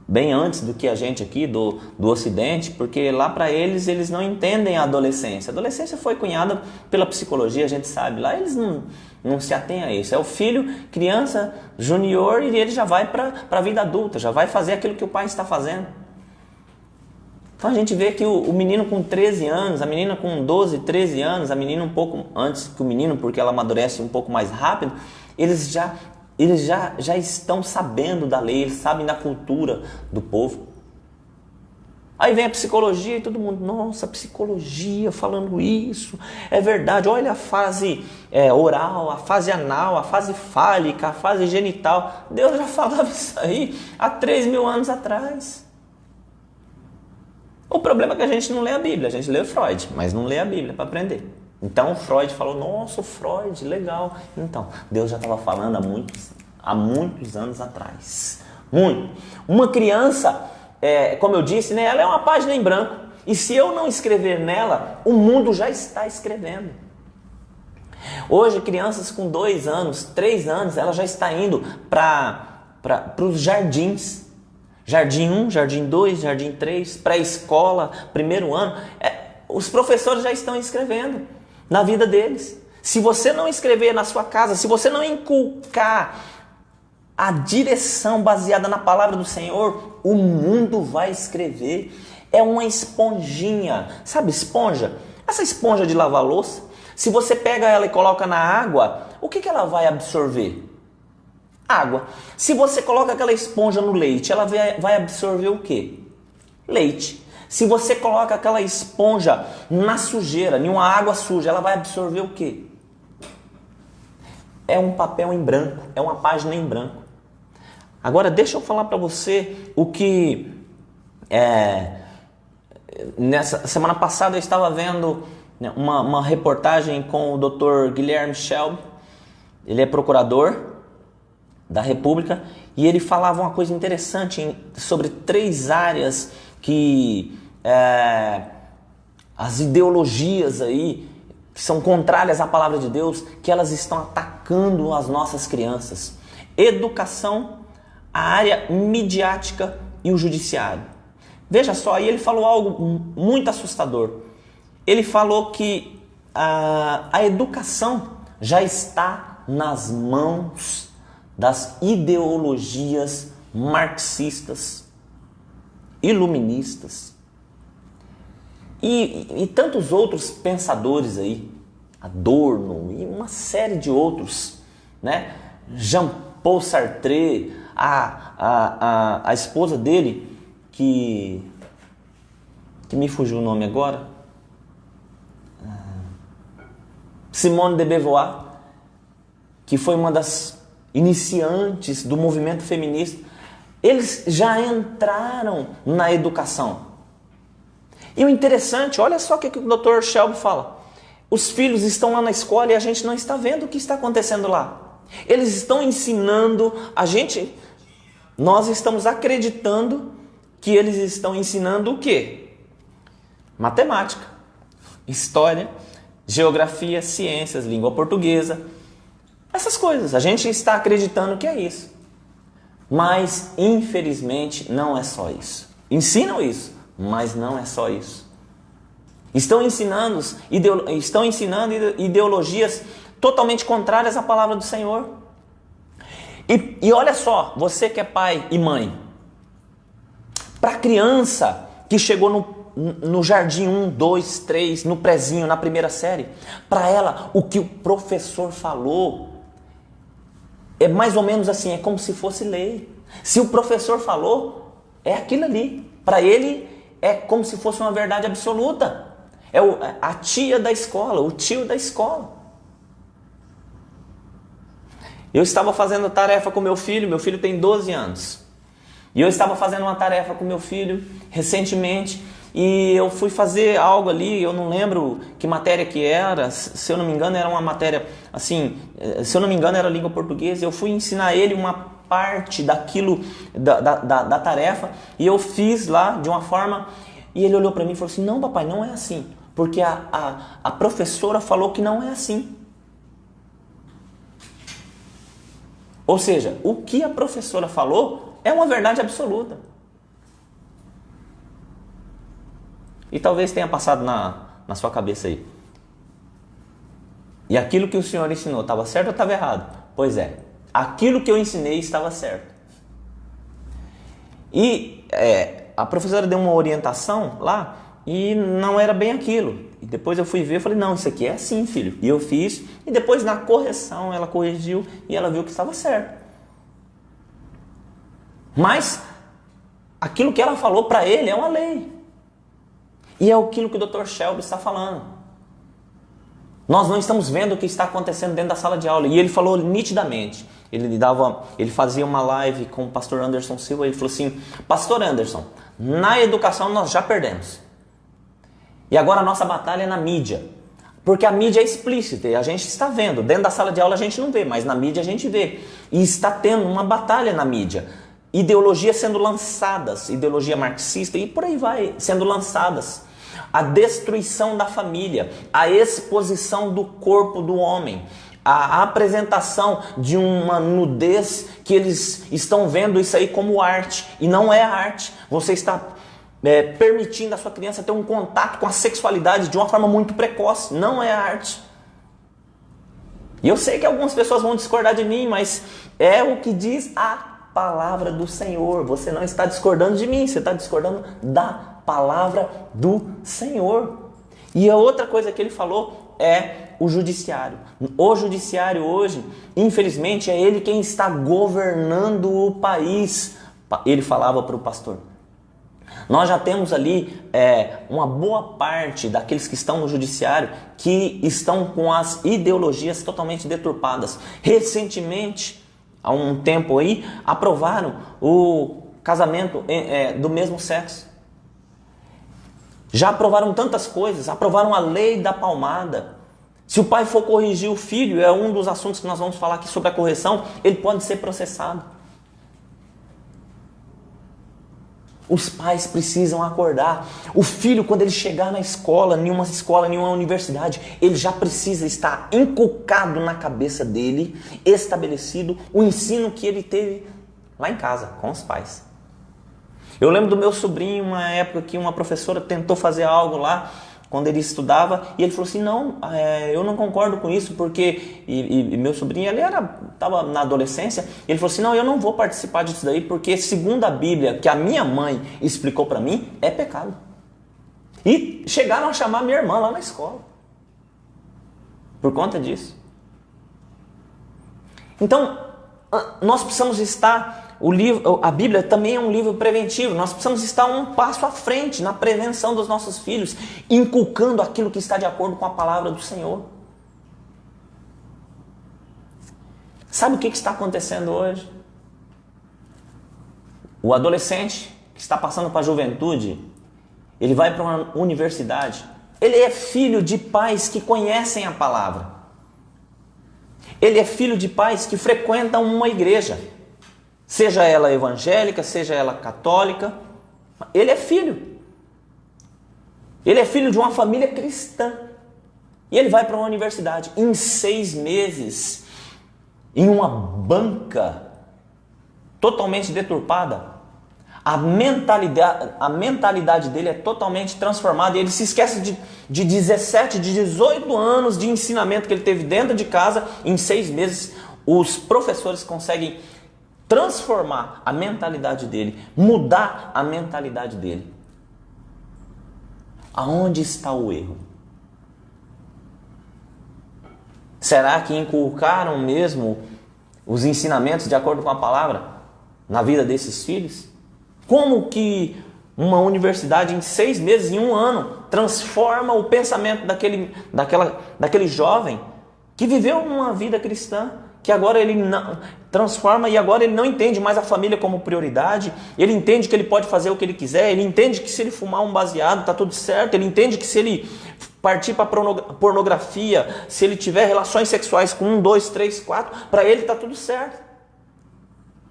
bem antes do que a gente aqui do Ocidente, porque lá para eles não entendem a adolescência. A adolescência foi cunhada pela psicologia, a gente sabe. Lá eles não se atêm a isso. É o filho, criança, junior, e ele já vai para a vida adulta, já vai fazer aquilo que o pai está fazendo. Então a gente vê que o menino com 13 anos, a menina com 12, 13 anos, a menina um pouco antes que o menino, porque ela amadurece um pouco mais rápido, eles já estão sabendo da lei, eles sabem da cultura do povo. Aí vem a psicologia e todo mundo, nossa, psicologia falando isso, é verdade, olha a fase oral, a fase anal, a fase fálica, a fase genital. Deus já falava isso aí há 3.000 anos atrás. O problema é que a gente não lê a Bíblia, a gente lê o Freud, mas não lê a Bíblia para aprender. Então o Freud falou, nossa, o Freud, legal. Então, Deus já estava falando há muitos anos atrás. Muito. Uma criança, como eu disse, né, ela é uma página em branco. E se eu não escrever nela, o mundo já está escrevendo. Hoje, crianças com 2 anos, 3 anos, ela já está indo para os jardins. Jardim 1, Jardim 2, Jardim 3, pré-escola, primeiro ano. Os professores já estão escrevendo na vida deles. Se você não escrever na sua casa, se você não inculcar a direção baseada na palavra do Senhor, o mundo vai escrever. É uma esponjinha. Sabe esponja? Essa esponja de lavar louça, se você pega ela e coloca na água, o que ela vai absorver? Água. Se você coloca aquela esponja no leite, ela vai absorver o quê? Leite. Se você coloca aquela esponja na sujeira, em uma água suja, ela vai absorver o quê? É um papel em branco, é uma página em branco. Agora deixa eu falar para você o que nessa semana passada eu estava vendo uma reportagem com o Dr. Guilherme Shelby. Ele é procurador da República, e ele falava uma coisa interessante sobre 3 áreas que as ideologias aí, que são contrárias à palavra de Deus, que elas estão atacando as nossas crianças. Educação, a área midiática e o judiciário. Veja só, aí ele falou algo muito assustador. Ele falou que a educação já está nas mãos das ideologias marxistas, iluministas e tantos outros pensadores aí, Adorno e uma série de outros, né? Jean-Paul Sartre, a esposa dele, que me fugiu o nome agora, Simone de Beauvoir, que foi uma das iniciantes do movimento feminista. Eles já entraram na educação. E o interessante, olha só o que o Dr. Shelby fala. Os filhos estão lá na escola e a gente não está vendo o que está acontecendo lá. Eles estão ensinando a gente, nós estamos acreditando que eles estão ensinando o quê? Matemática, história, geografia, ciências, língua portuguesa, essas coisas. A gente está acreditando que é isso. Mas, infelizmente, não é só isso. Ensinam isso, mas não é só isso. Estão ensinando ideologias totalmente contrárias à palavra do Senhor. E olha só, você que é pai e mãe, para a criança que chegou no jardim 1, 2, 3, no prezinho, na primeira série, para ela o que o professor falou é mais ou menos assim, é como se fosse lei. Se o professor falou, é aquilo ali. Para ele é como se fosse uma verdade absoluta. É a tia da escola, o tio da escola. Eu estava fazendo tarefa com meu filho tem 12 anos. E eu estava fazendo uma tarefa com meu filho recentemente e eu fui fazer algo ali, eu não lembro que matéria que era, se eu não me engano era uma matéria, assim, se eu não me engano era língua portuguesa, eu fui ensinar ele uma parte daquilo, da tarefa, e eu fiz lá de uma forma, e ele olhou para mim e falou assim, não papai, não é assim, porque a professora falou que não é assim. Ou seja, o que a professora falou é uma verdade absoluta. E talvez tenha passado na sua cabeça aí. E aquilo que o Senhor ensinou estava certo ou estava errado? Pois é, aquilo que eu ensinei estava certo. E a professora deu uma orientação lá e não era bem aquilo. E depois eu fui ver e falei, não, isso aqui é assim, filho. E eu fiz, e depois na correção ela corrigiu e ela viu que estava certo. Mas aquilo que ela falou para ele é uma lei. E é aquilo que o Dr. Shelby está falando. Nós não estamos vendo o que está acontecendo dentro da sala de aula. E ele falou nitidamente. Ele fazia uma live com o pastor Anderson Silva e ele falou assim, pastor Anderson, na educação nós já perdemos. E agora a nossa batalha é na mídia. Porque a mídia é explícita e a gente está vendo. Dentro da sala de aula a gente não vê, mas na mídia a gente vê. E está tendo uma batalha na mídia. Ideologias sendo lançadas, ideologia marxista e por aí vai, sendo lançadas. A destruição da família, a exposição do corpo do homem, a apresentação de uma nudez que eles estão vendo isso aí como arte. E não é arte. Você está permitindo a sua criança ter um contato com a sexualidade de uma forma muito precoce. Não é arte. E eu sei que algumas pessoas vão discordar de mim, mas é o que diz a palavra do Senhor. Você não está discordando de mim, você está discordando da palavra do Senhor. E a outra coisa que ele falou é o judiciário. O judiciário hoje, infelizmente, é ele quem está governando o país. Ele falava para o pastor. Nós já temos ali uma boa parte daqueles que estão no judiciário que estão com as ideologias totalmente deturpadas. Recentemente, há um tempo aí, aprovaram o casamento do mesmo sexo. Já aprovaram tantas coisas, aprovaram a lei da palmada. Se o pai for corrigir o filho, é um dos assuntos que nós vamos falar aqui sobre a correção, ele pode ser processado. Os pais precisam acordar. O filho, quando ele chegar na escola, nenhuma universidade, ele já precisa estar inculcado na cabeça dele, estabelecido o ensino que ele teve lá em casa, com os pais. Eu lembro do meu sobrinho, uma época que uma professora tentou fazer algo lá, quando ele estudava, e ele falou assim, não, eu não concordo com isso, porque... E meu sobrinho, ele estava na adolescência, e ele falou assim, não, eu não vou participar disso daí, porque segundo a Bíblia, que a minha mãe explicou para mim, é pecado. E chegaram a chamar minha irmã lá na escola, por conta disso. Então, nós precisamos estar... A Bíblia também é um livro preventivo. Nós precisamos estar um passo à frente na prevenção dos nossos filhos, inculcando aquilo que está de acordo com a palavra do Senhor. Sabe o que está acontecendo hoje? O adolescente que está passando para a juventude, ele vai para uma universidade, ele é filho de pais que conhecem a palavra. Ele é filho de pais que frequentam uma igreja. Seja ela evangélica, seja ela católica, Ele é filho. Ele é filho de uma família cristã. E ele vai para uma universidade. Em 6 meses, em uma banca totalmente deturpada, a mentalidade dele é totalmente transformada. E ele se esquece de 17, de 18 anos de ensinamento que ele teve dentro de casa. Em 6 meses, os professores conseguem transformar a mentalidade dele, mudar a mentalidade dele. Aonde está o erro? Será que inculcaram mesmo os ensinamentos de acordo com a palavra na vida desses filhos? Como que uma universidade em 6 meses, em 1 ano, transforma o pensamento daquele jovem que viveu uma vida cristã, que agora ele não transforma e agora ele não entende mais a família como prioridade, ele entende que ele pode fazer o que ele quiser, ele entende que se ele fumar um baseado está tudo certo, ele entende que se ele partir para pornografia, se ele tiver relações sexuais com 1, 2, 3, 4, para ele está tudo certo.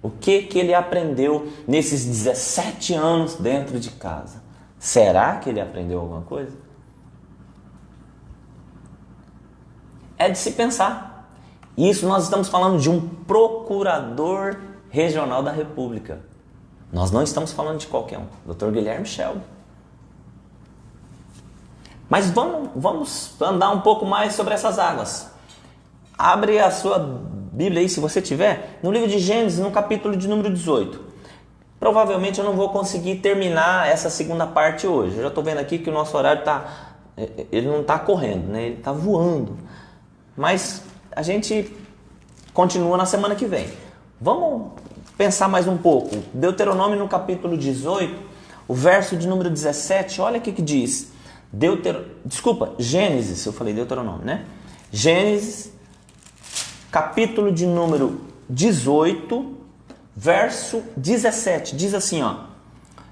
O que ele aprendeu nesses 17 anos dentro de casa? Será que ele aprendeu alguma coisa? É de se pensar. Isso nós estamos falando de um procurador regional da República. Nós não estamos falando de qualquer um. Dr. Guilherme Shelby. Mas vamos andar um pouco mais sobre essas águas. Abre a sua Bíblia aí, se você tiver, no livro de Gênesis, no capítulo de número 18. Provavelmente eu não vou conseguir terminar essa segunda parte hoje. Eu já estou vendo aqui que o nosso horário ele não está correndo, né? Ele está voando. Mas a gente continua na semana que vem. Vamos pensar mais um pouco. Deuteronômio no capítulo 18, o verso de número 17, olha o que diz. Gênesis, eu falei Deuteronômio, né? Gênesis, capítulo de número 18, verso 17, diz assim, ó: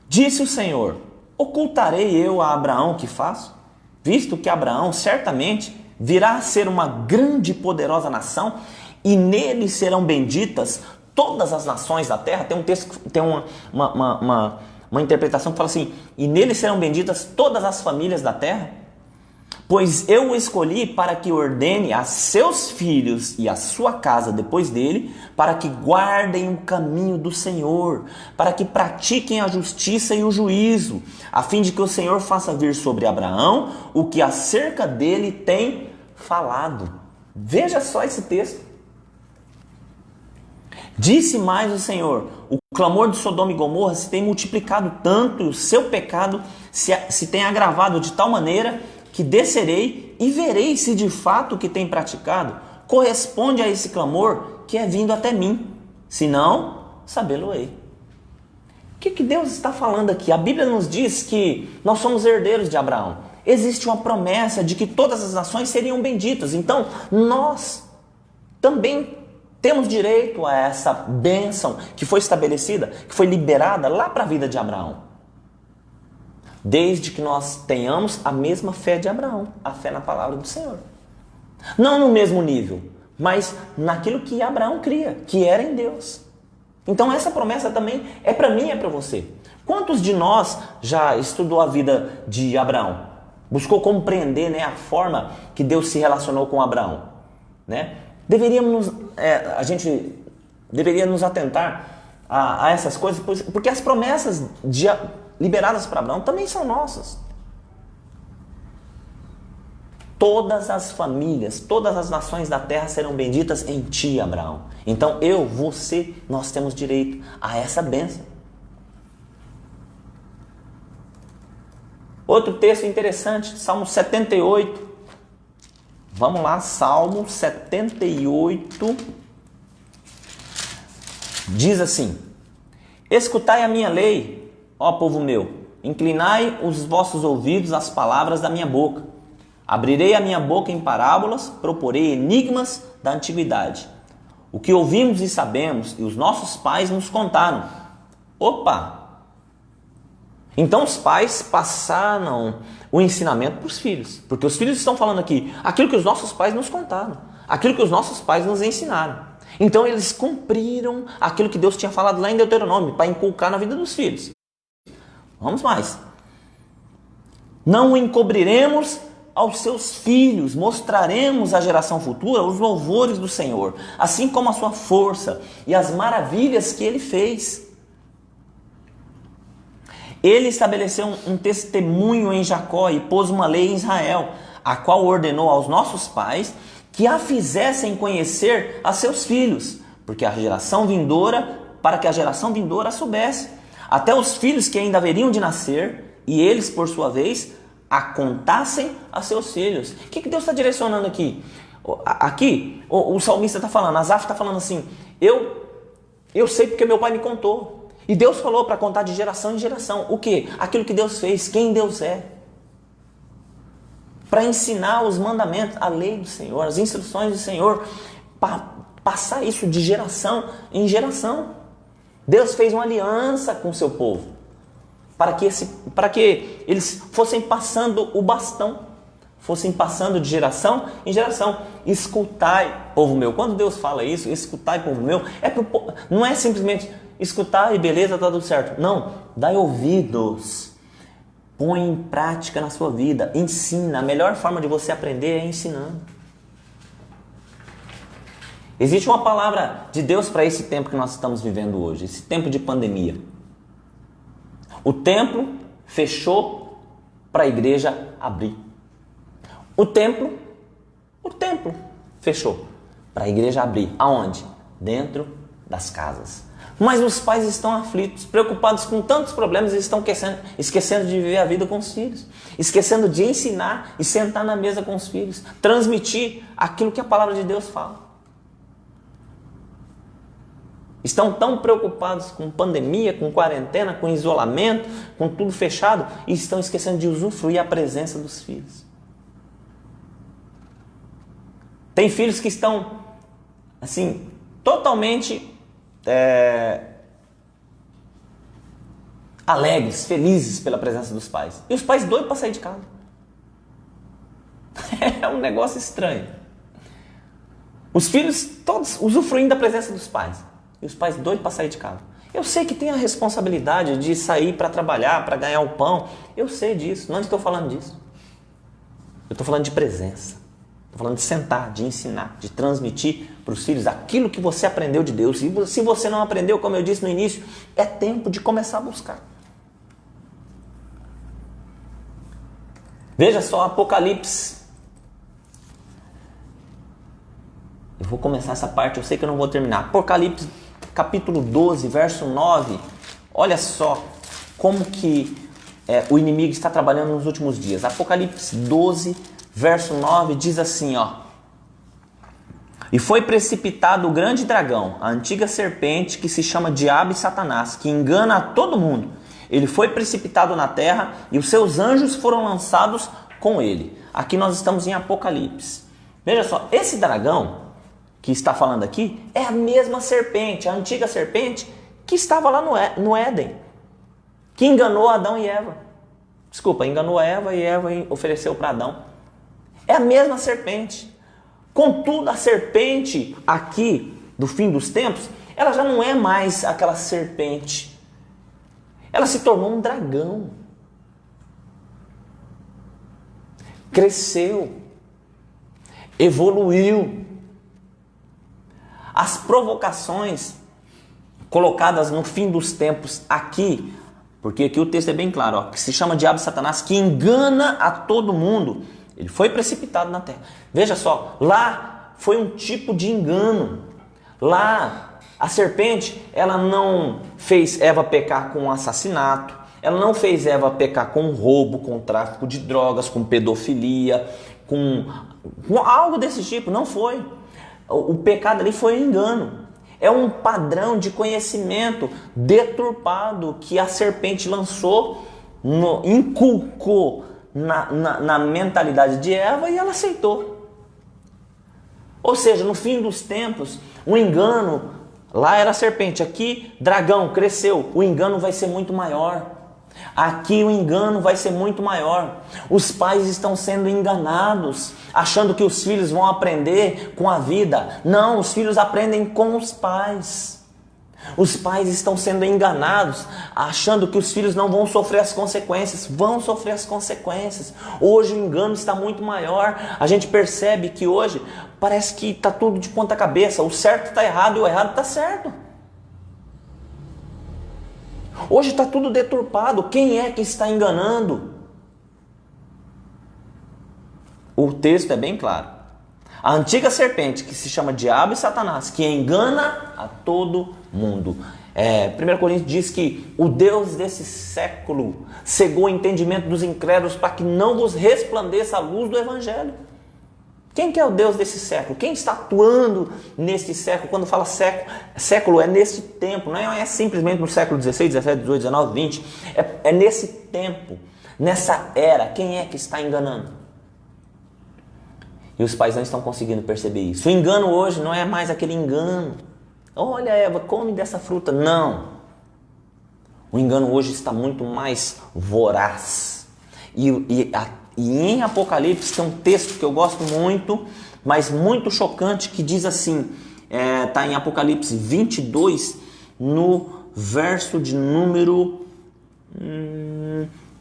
Disse o Senhor: Ocultarei eu a Abraão o que faço? Visto que Abraão certamente virá a ser uma grande e poderosa nação, e nele serão benditas todas as nações da terra. Tem um texto, tem uma interpretação que fala assim: e nele serão benditas todas as famílias da terra. Pois eu o escolhi para que ordene a seus filhos e a sua casa depois dele, para que guardem o caminho do Senhor, para que pratiquem a justiça e o juízo, a fim de que o Senhor faça vir sobre Abraão o que acerca dele tem falado. Veja só esse texto. Disse mais o Senhor: o clamor de Sodoma e Gomorra se tem multiplicado tanto, o seu pecado se tem agravado de tal maneira que descerei e verei se de fato o que tem praticado corresponde a esse clamor que é vindo até mim. Se não, sabê-lo-ei. O que Deus está falando aqui? A Bíblia nos diz que nós somos herdeiros de Abraão. Existe uma promessa de que todas as nações seriam benditas. Então, nós também temos direito a essa bênção que foi estabelecida, que foi liberada lá para a vida de Abraão. Desde que nós tenhamos a mesma fé de Abraão, a fé na palavra do Senhor. Não no mesmo nível, mas naquilo que Abraão cria, que era em Deus. Então essa promessa também é para mim e é para você. Quantos de nós já estudou a vida de Abraão? Buscou compreender, né, a forma que Deus se relacionou com Abraão, né? A gente deveria nos atentar a essas coisas, porque as promessas liberadas para Abraão também são nossas. Todas as famílias, todas as nações da terra serão benditas em ti, Abraão. Então eu, você, nós temos direito a essa bênção. Outro texto interessante, Salmo 78. Vamos lá, Salmo 78. Diz assim: Escutai a minha lei, ó povo meu, inclinai os vossos ouvidos às palavras da minha boca. Abrirei a minha boca em parábolas, proporei enigmas da antiguidade. O que ouvimos e sabemos, e os nossos pais nos contaram. Opa! Então os pais passaram o ensinamento para os filhos. Porque os filhos estão falando aqui aquilo que os nossos pais nos contaram, aquilo que os nossos pais nos ensinaram. Então eles cumpriram aquilo que Deus tinha falado lá em Deuteronômio, para inculcar na vida dos filhos. Vamos mais. Não o encobriremos aos seus filhos, mostraremos à geração futura os louvores do Senhor, assim como a sua força e as maravilhas que ele fez. Ele estabeleceu um testemunho em Jacó e pôs uma lei em Israel, a qual ordenou aos nossos pais que a fizessem conhecer a seus filhos, para que a geração vindoura a soubesse, até os filhos que ainda haveriam de nascer, e eles, por sua vez, a contassem a seus filhos. O que Deus está direcionando aqui? Aqui, o salmista está falando, Asaf está falando assim, eu sei porque meu pai me contou. E Deus falou para contar de geração em geração. O quê? Aquilo que Deus fez, quem Deus é. Para ensinar os mandamentos, a lei do Senhor, as instruções do Senhor, para passar isso de geração em geração. Deus fez uma aliança com o seu povo, para que eles fossem passando o bastão, fossem passando de geração em geração. Escutai, povo meu. Quando Deus fala isso, escutai, povo meu, não é simplesmente escutar e beleza, está tudo certo. Não, dai ouvidos, põe em prática na sua vida, ensina. A melhor forma de você aprender é ensinando. Existe uma palavra de Deus para esse tempo que nós estamos vivendo hoje, esse tempo de pandemia. O templo fechou para a igreja abrir. O templo fechou para a igreja abrir. Aonde? Dentro das casas. Mas os pais estão aflitos, preocupados com tantos problemas, eles estão esquecendo de viver a vida com os filhos, esquecendo de ensinar e sentar na mesa com os filhos, transmitir aquilo que a palavra de Deus fala. Estão tão preocupados com pandemia, com quarentena, com isolamento, com tudo fechado, e estão esquecendo de usufruir a presença dos filhos. Tem filhos que estão, assim, totalmente alegres, felizes pela presença dos pais. E os pais doidos para sair de casa. É um negócio estranho. Os filhos todos usufruindo da presença dos pais. E os pais doidos para sair de casa. Eu sei que tem a responsabilidade de sair para trabalhar, para ganhar o pão. Eu sei disso. Não estou falando disso. Eu estou falando de presença. Estou falando de sentar, de ensinar, de transmitir para os filhos aquilo que você aprendeu de Deus. E se você não aprendeu, como eu disse no início, é tempo de começar a buscar. Veja só, Apocalipse. Eu vou começar essa parte, eu sei que eu não vou terminar. Apocalipse, capítulo 12, verso 9. Olha só como que o inimigo está trabalhando nos últimos dias. Apocalipse 12, verso 9 diz assim, ó. E foi precipitado o grande dragão, a antiga serpente que se chama Diabo e Satanás, que engana a todo mundo. Ele foi precipitado na terra e os seus anjos foram lançados com ele. Aqui nós estamos em Apocalipse. Veja só, esse dragão que está falando aqui é a mesma serpente, a antiga serpente que estava lá no Éden, que enganou Adão e Eva. Desculpa, enganou Eva e Eva ofereceu para Adão. É a mesma serpente. Contudo, a serpente aqui do fim dos tempos, ela já não é mais aquela serpente. Ela se tornou um dragão. Cresceu. Evoluiu. As provocações colocadas no fim dos tempos aqui, porque aqui o texto é bem claro, ó, que se chama Diabo e Satanás, que engana a todo mundo. Ele foi precipitado na terra. Veja só, lá foi um tipo de engano. Lá, a serpente, ela não fez Eva pecar com assassinato, ela não fez Eva pecar com roubo, com tráfico de drogas, com pedofilia, com algo desse tipo. Não foi. O pecado ali foi engano. É um padrão de conhecimento deturpado que a serpente lançou, inculcou na mentalidade de Eva e ela aceitou. Ou seja, no fim dos tempos, o engano, lá era a serpente, aqui dragão, cresceu, o engano vai ser muito maior. Aqui o engano vai ser muito maior. Os pais estão sendo enganados, achando que os filhos vão aprender com a vida. Não, os filhos aprendem com os pais. Os pais estão sendo enganados, achando que os filhos não vão sofrer as consequências. Vão sofrer as consequências. Hoje o engano está muito maior. A gente percebe que hoje parece que está tudo de ponta cabeça. O certo está errado e o errado está certo. Hoje está tudo deturpado. Quem é que está enganando? O texto é bem claro. A antiga serpente, que se chama Diabo e Satanás, que engana a todo mundo. 1 Coríntios diz que o Deus desse século cegou o entendimento dos incrédulos para que não vos resplandeça a luz do Evangelho. Quem que é o Deus desse século? Quem está atuando nesse século? Quando fala século é nesse tempo, não é simplesmente no século 16, 17, 18, 19, 20. É nesse tempo, nessa era. Quem é que está enganando? E os pais não estão conseguindo perceber isso. O engano hoje não é mais aquele engano. Olha, Eva, come dessa fruta. Não. O engano hoje está muito mais voraz. E em Apocalipse tem um texto que eu gosto muito, mas muito chocante, que diz assim, está em Apocalipse 22, no verso de número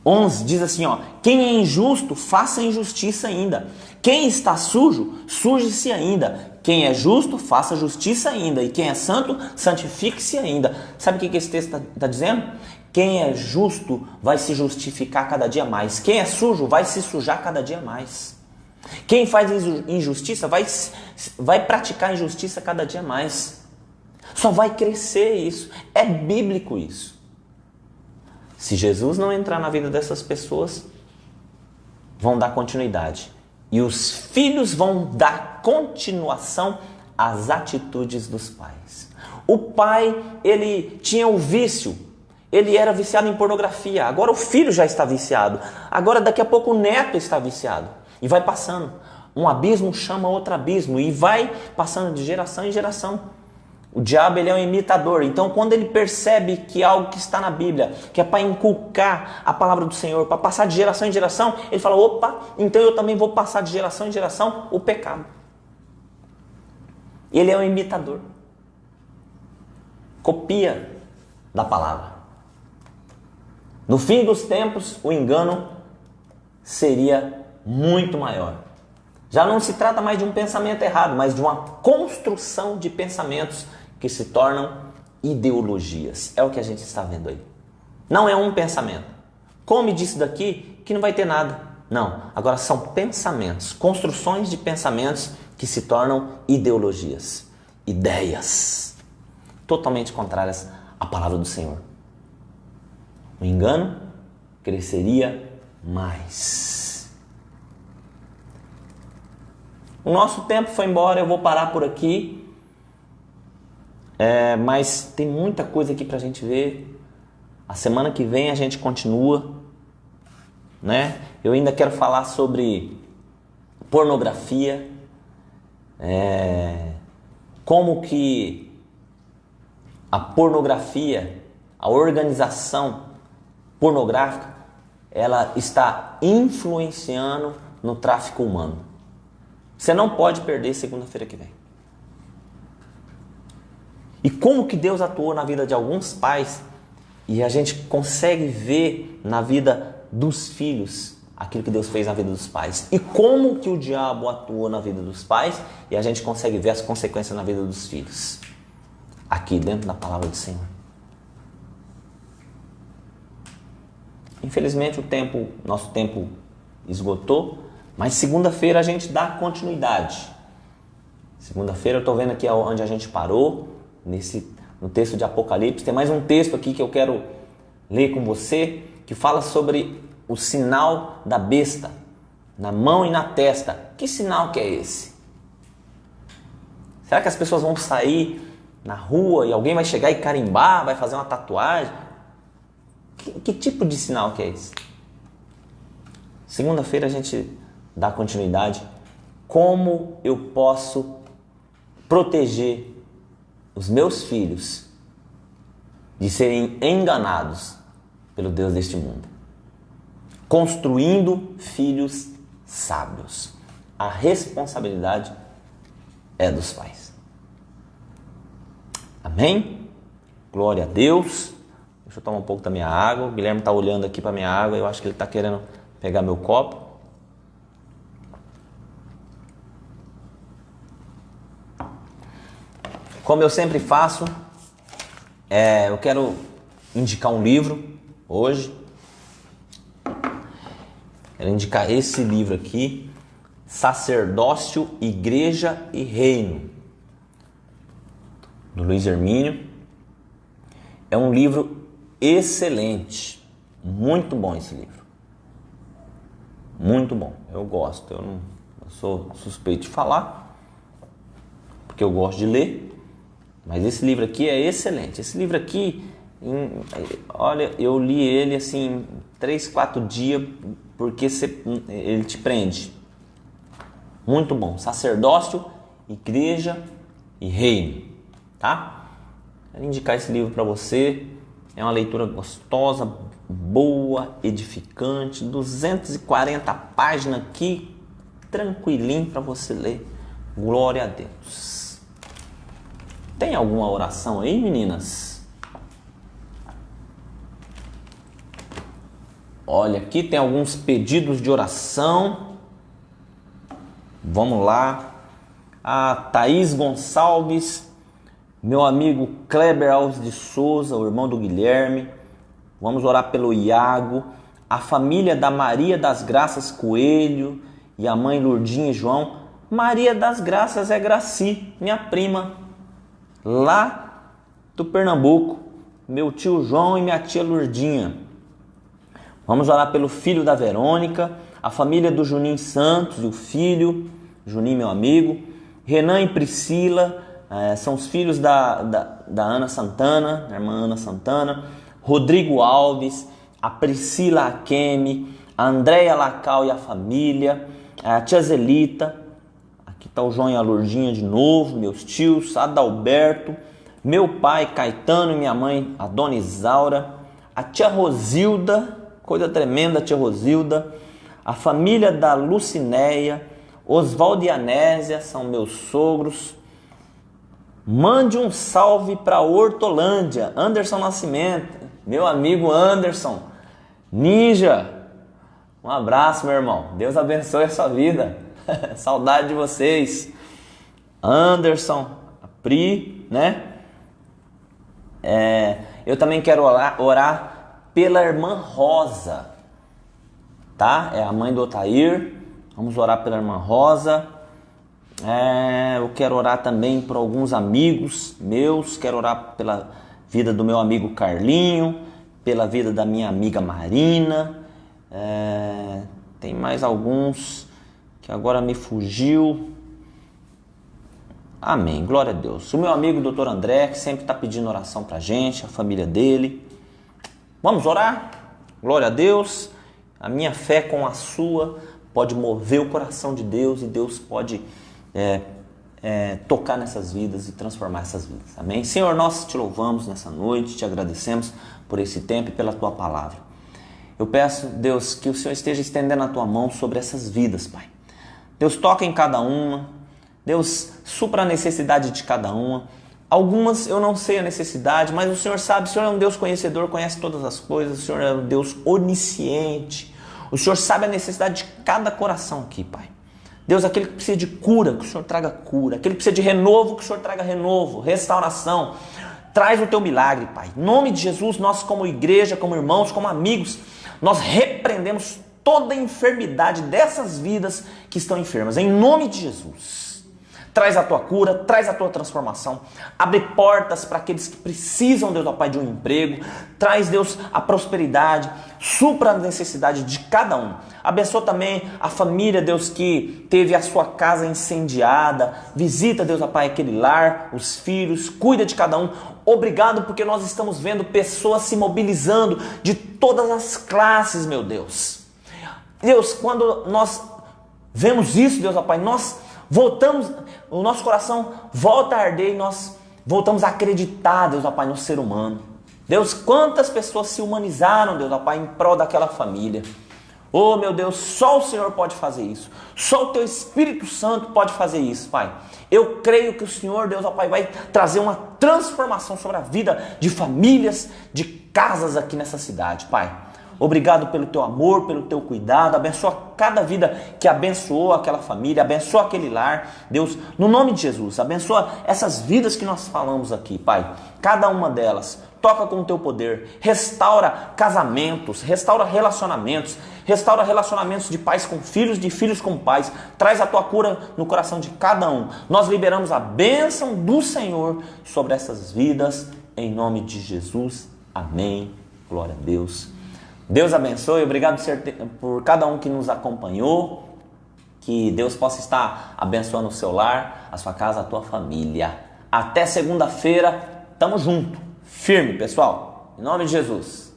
11, diz assim, quem é injusto, faça injustiça ainda. Quem está sujo, suje-se ainda. Quem é justo, faça justiça ainda. E quem é santo, santifique-se ainda. Sabe o que esse texto está dizendo? Quem é justo vai se justificar cada dia mais. Quem é sujo vai se sujar cada dia mais. Quem faz injustiça vai praticar injustiça cada dia mais. Só vai crescer isso. É bíblico isso. Se Jesus não entrar na vida dessas pessoas, vão dar continuidade. E os filhos vão dar continuação às atitudes dos pais. O pai, ele tinha o vício. Ele era viciado em pornografia. Agora o filho já está viciado. Agora daqui a pouco o neto está viciado. E vai passando. Um abismo chama outro abismo. E vai passando de geração em geração. O diabo, ele é um imitador. Então, quando ele percebe que algo que está na Bíblia, que é para inculcar a palavra do Senhor, para passar de geração em geração, ele fala, opa, então eu também vou passar de geração em geração o pecado. Ele é um imitador. Copia da palavra. No fim dos tempos, o engano seria muito maior. Já não se trata mais de um pensamento errado, mas de uma construção de pensamentos que se tornam ideologias. É o que a gente está vendo aí. Não é um pensamento. Come disso daqui que não vai ter nada. Não. Agora são pensamentos, construções de pensamentos que se tornam ideologias, ideias totalmente contrárias à palavra do Senhor. O engano cresceria mais. O nosso tempo foi embora, eu vou parar por aqui. Mas tem muita coisa aqui pra gente ver. A semana que vem a gente continua, né? Eu ainda quero falar sobre pornografia, como que a pornografia, a organização pornográfica, ela está influenciando no tráfico humano. Você não pode perder segunda-feira que vem. E como que Deus atuou na vida de alguns pais e a gente consegue ver na vida dos filhos aquilo que Deus fez na vida dos pais. E como que o diabo atuou na vida dos pais e a gente consegue ver as consequências na vida dos filhos. Aqui dentro da palavra do Senhor. Infelizmente nosso tempo esgotou, mas segunda-feira a gente dá continuidade. Segunda-feira eu estou vendo aqui onde a gente parou, no texto de Apocalipse. Tem mais um texto aqui que eu quero ler com você, que fala sobre o sinal da besta, na mão e na testa. Que sinal que é esse? Será que as pessoas vão sair na rua e alguém vai chegar e carimbar, vai fazer uma tatuagem? Que tipo de sinal que é esse? Segunda-feira a gente dá continuidade. Como eu posso proteger os meus filhos de serem enganados pelo Deus deste mundo? Construindo filhos sábios. A responsabilidade é dos pais. Amém? Glória a Deus. Deixa eu tomar um pouco da minha água. O Guilherme está olhando aqui para minha água. Eu acho que ele está querendo pegar meu copo. Como eu sempre faço, eu quero indicar um livro hoje. Quero indicar esse livro aqui, Sacerdócio, Igreja e Reino, do Luiz Hermínio. É um livro excelente, muito bom esse livro, muito bom. Eu gosto, eu sou suspeito de falar, porque eu gosto de ler, mas esse livro aqui é excelente. Esse livro aqui, olha, eu li ele assim em 3, 4 dias, porque ele te prende. Muito bom. Sacerdócio, Igreja e Reino, tá? Quero indicar esse livro para você. É uma leitura gostosa, boa, edificante. 240 páginas aqui, tranquilinho para você ler. Glória a Deus. Tem alguma oração aí, meninas? Olha, aqui tem alguns pedidos de oração. Vamos lá. A Thaís Gonçalves, meu amigo Kleber Alves de Souza, o irmão do Guilherme. Vamos orar pelo Iago, a família da Maria das Graças Coelho e a mãe Lourdinha e João. Maria das Graças é Graci, minha prima, lá do Pernambuco. Meu tio João e minha tia Lourdinha. Vamos orar pelo filho da Verônica, a família do Juninho Santos e o filho, Juninho, meu amigo. Renan e Priscila, são os filhos da Ana Santana, a irmã Ana Santana. Rodrigo Alves, a Priscila Akemi, a Andréia Lacal e a família, a tia Zelita. Aqui está o João e a Lourdinha de novo, meus tios, Adalberto, meu pai Caetano e minha mãe, a dona Isaura, a tia Rosilda, coisa tremenda, a tia Rosilda, a família da Lucinéia, Oswaldo e Anésia, são meus sogros. Mande um salve para Hortolândia, Anderson Nascimento, meu amigo Anderson, Ninja, um abraço, meu irmão, Deus abençoe a sua vida, saudade de vocês. Anderson, a Pri, né? Eu também quero orar pela irmã Rosa, tá? É a mãe do Otair. Vamos orar pela irmã Rosa. Eu quero orar também por alguns amigos meus. Quero orar pela vida do meu amigo Carlinho, pela vida da minha amiga Marina. Tem mais alguns que agora me fugiu. Amém, glória a Deus. O meu amigo Dr. André, que sempre está pedindo oração pra gente, a família dele. Vamos orar? Glória a Deus. A minha fé com a sua pode mover o coração de Deus e Deus pode tocar nessas vidas e transformar essas vidas. Amém? Senhor, nós te louvamos nessa noite, te agradecemos por esse tempo e pela tua palavra. Eu peço, Deus, que o Senhor esteja estendendo a tua mão sobre essas vidas, Pai. Deus, toca em cada uma. Deus, supra a necessidade de cada uma. Algumas eu não sei a necessidade, mas o Senhor sabe. O Senhor é um Deus conhecedor, conhece todas as coisas. O Senhor é um Deus onisciente. O Senhor sabe a necessidade de cada coração aqui, Pai. Deus, aquele que precisa de cura, que o Senhor traga cura. Aquele que precisa de renovo, que o Senhor traga renovo, restauração. Traz o teu milagre, Pai. Em nome de Jesus, nós como igreja, como irmãos, como amigos, nós repreendemos toda a enfermidade dessas vidas que estão enfermas. Em nome de Jesus. Traz a tua cura, traz a tua transformação. Abre portas para aqueles que precisam, Deus, ó Pai, de um emprego. Traz, Deus, a prosperidade. Supra a necessidade de cada um. Abençoa também a família, Deus, que teve a sua casa incendiada. Visita, Deus, ó Pai, aquele lar, os filhos. Cuida de cada um. Obrigado porque nós estamos vendo pessoas se mobilizando de todas as classes, meu Deus. Deus, quando nós vemos isso, Deus, ó Pai, nós voltamos, o nosso coração volta a arder e nós voltamos a acreditar, Deus, ó Pai, no ser humano. Deus, quantas pessoas se humanizaram, Deus, ó Pai, em prol daquela família. Oh, meu Deus, só o Senhor pode fazer isso. Só o Teu Espírito Santo pode fazer isso, Pai. Eu creio que o Senhor, Deus, ó Pai, vai trazer uma transformação sobre a vida de famílias, de casas aqui nessa cidade, Pai. Obrigado pelo Teu amor, pelo Teu cuidado. Abençoa cada vida que abençoou aquela família, abençoa aquele lar. Deus, no nome de Jesus, abençoa essas vidas que nós falamos aqui, Pai. Cada uma delas. Toca com o Teu poder, restaura casamentos, restaura relacionamentos de pais com filhos, de filhos com pais. Traz a Tua cura no coração de cada um. Nós liberamos a bênção do Senhor sobre essas vidas, em nome de Jesus. Amém. Glória a Deus. Deus abençoe, obrigado por cada um que nos acompanhou. Que Deus possa estar abençoando o seu lar, a sua casa, a tua família. Até segunda-feira, tamo junto. Firme, pessoal. Em nome de Jesus.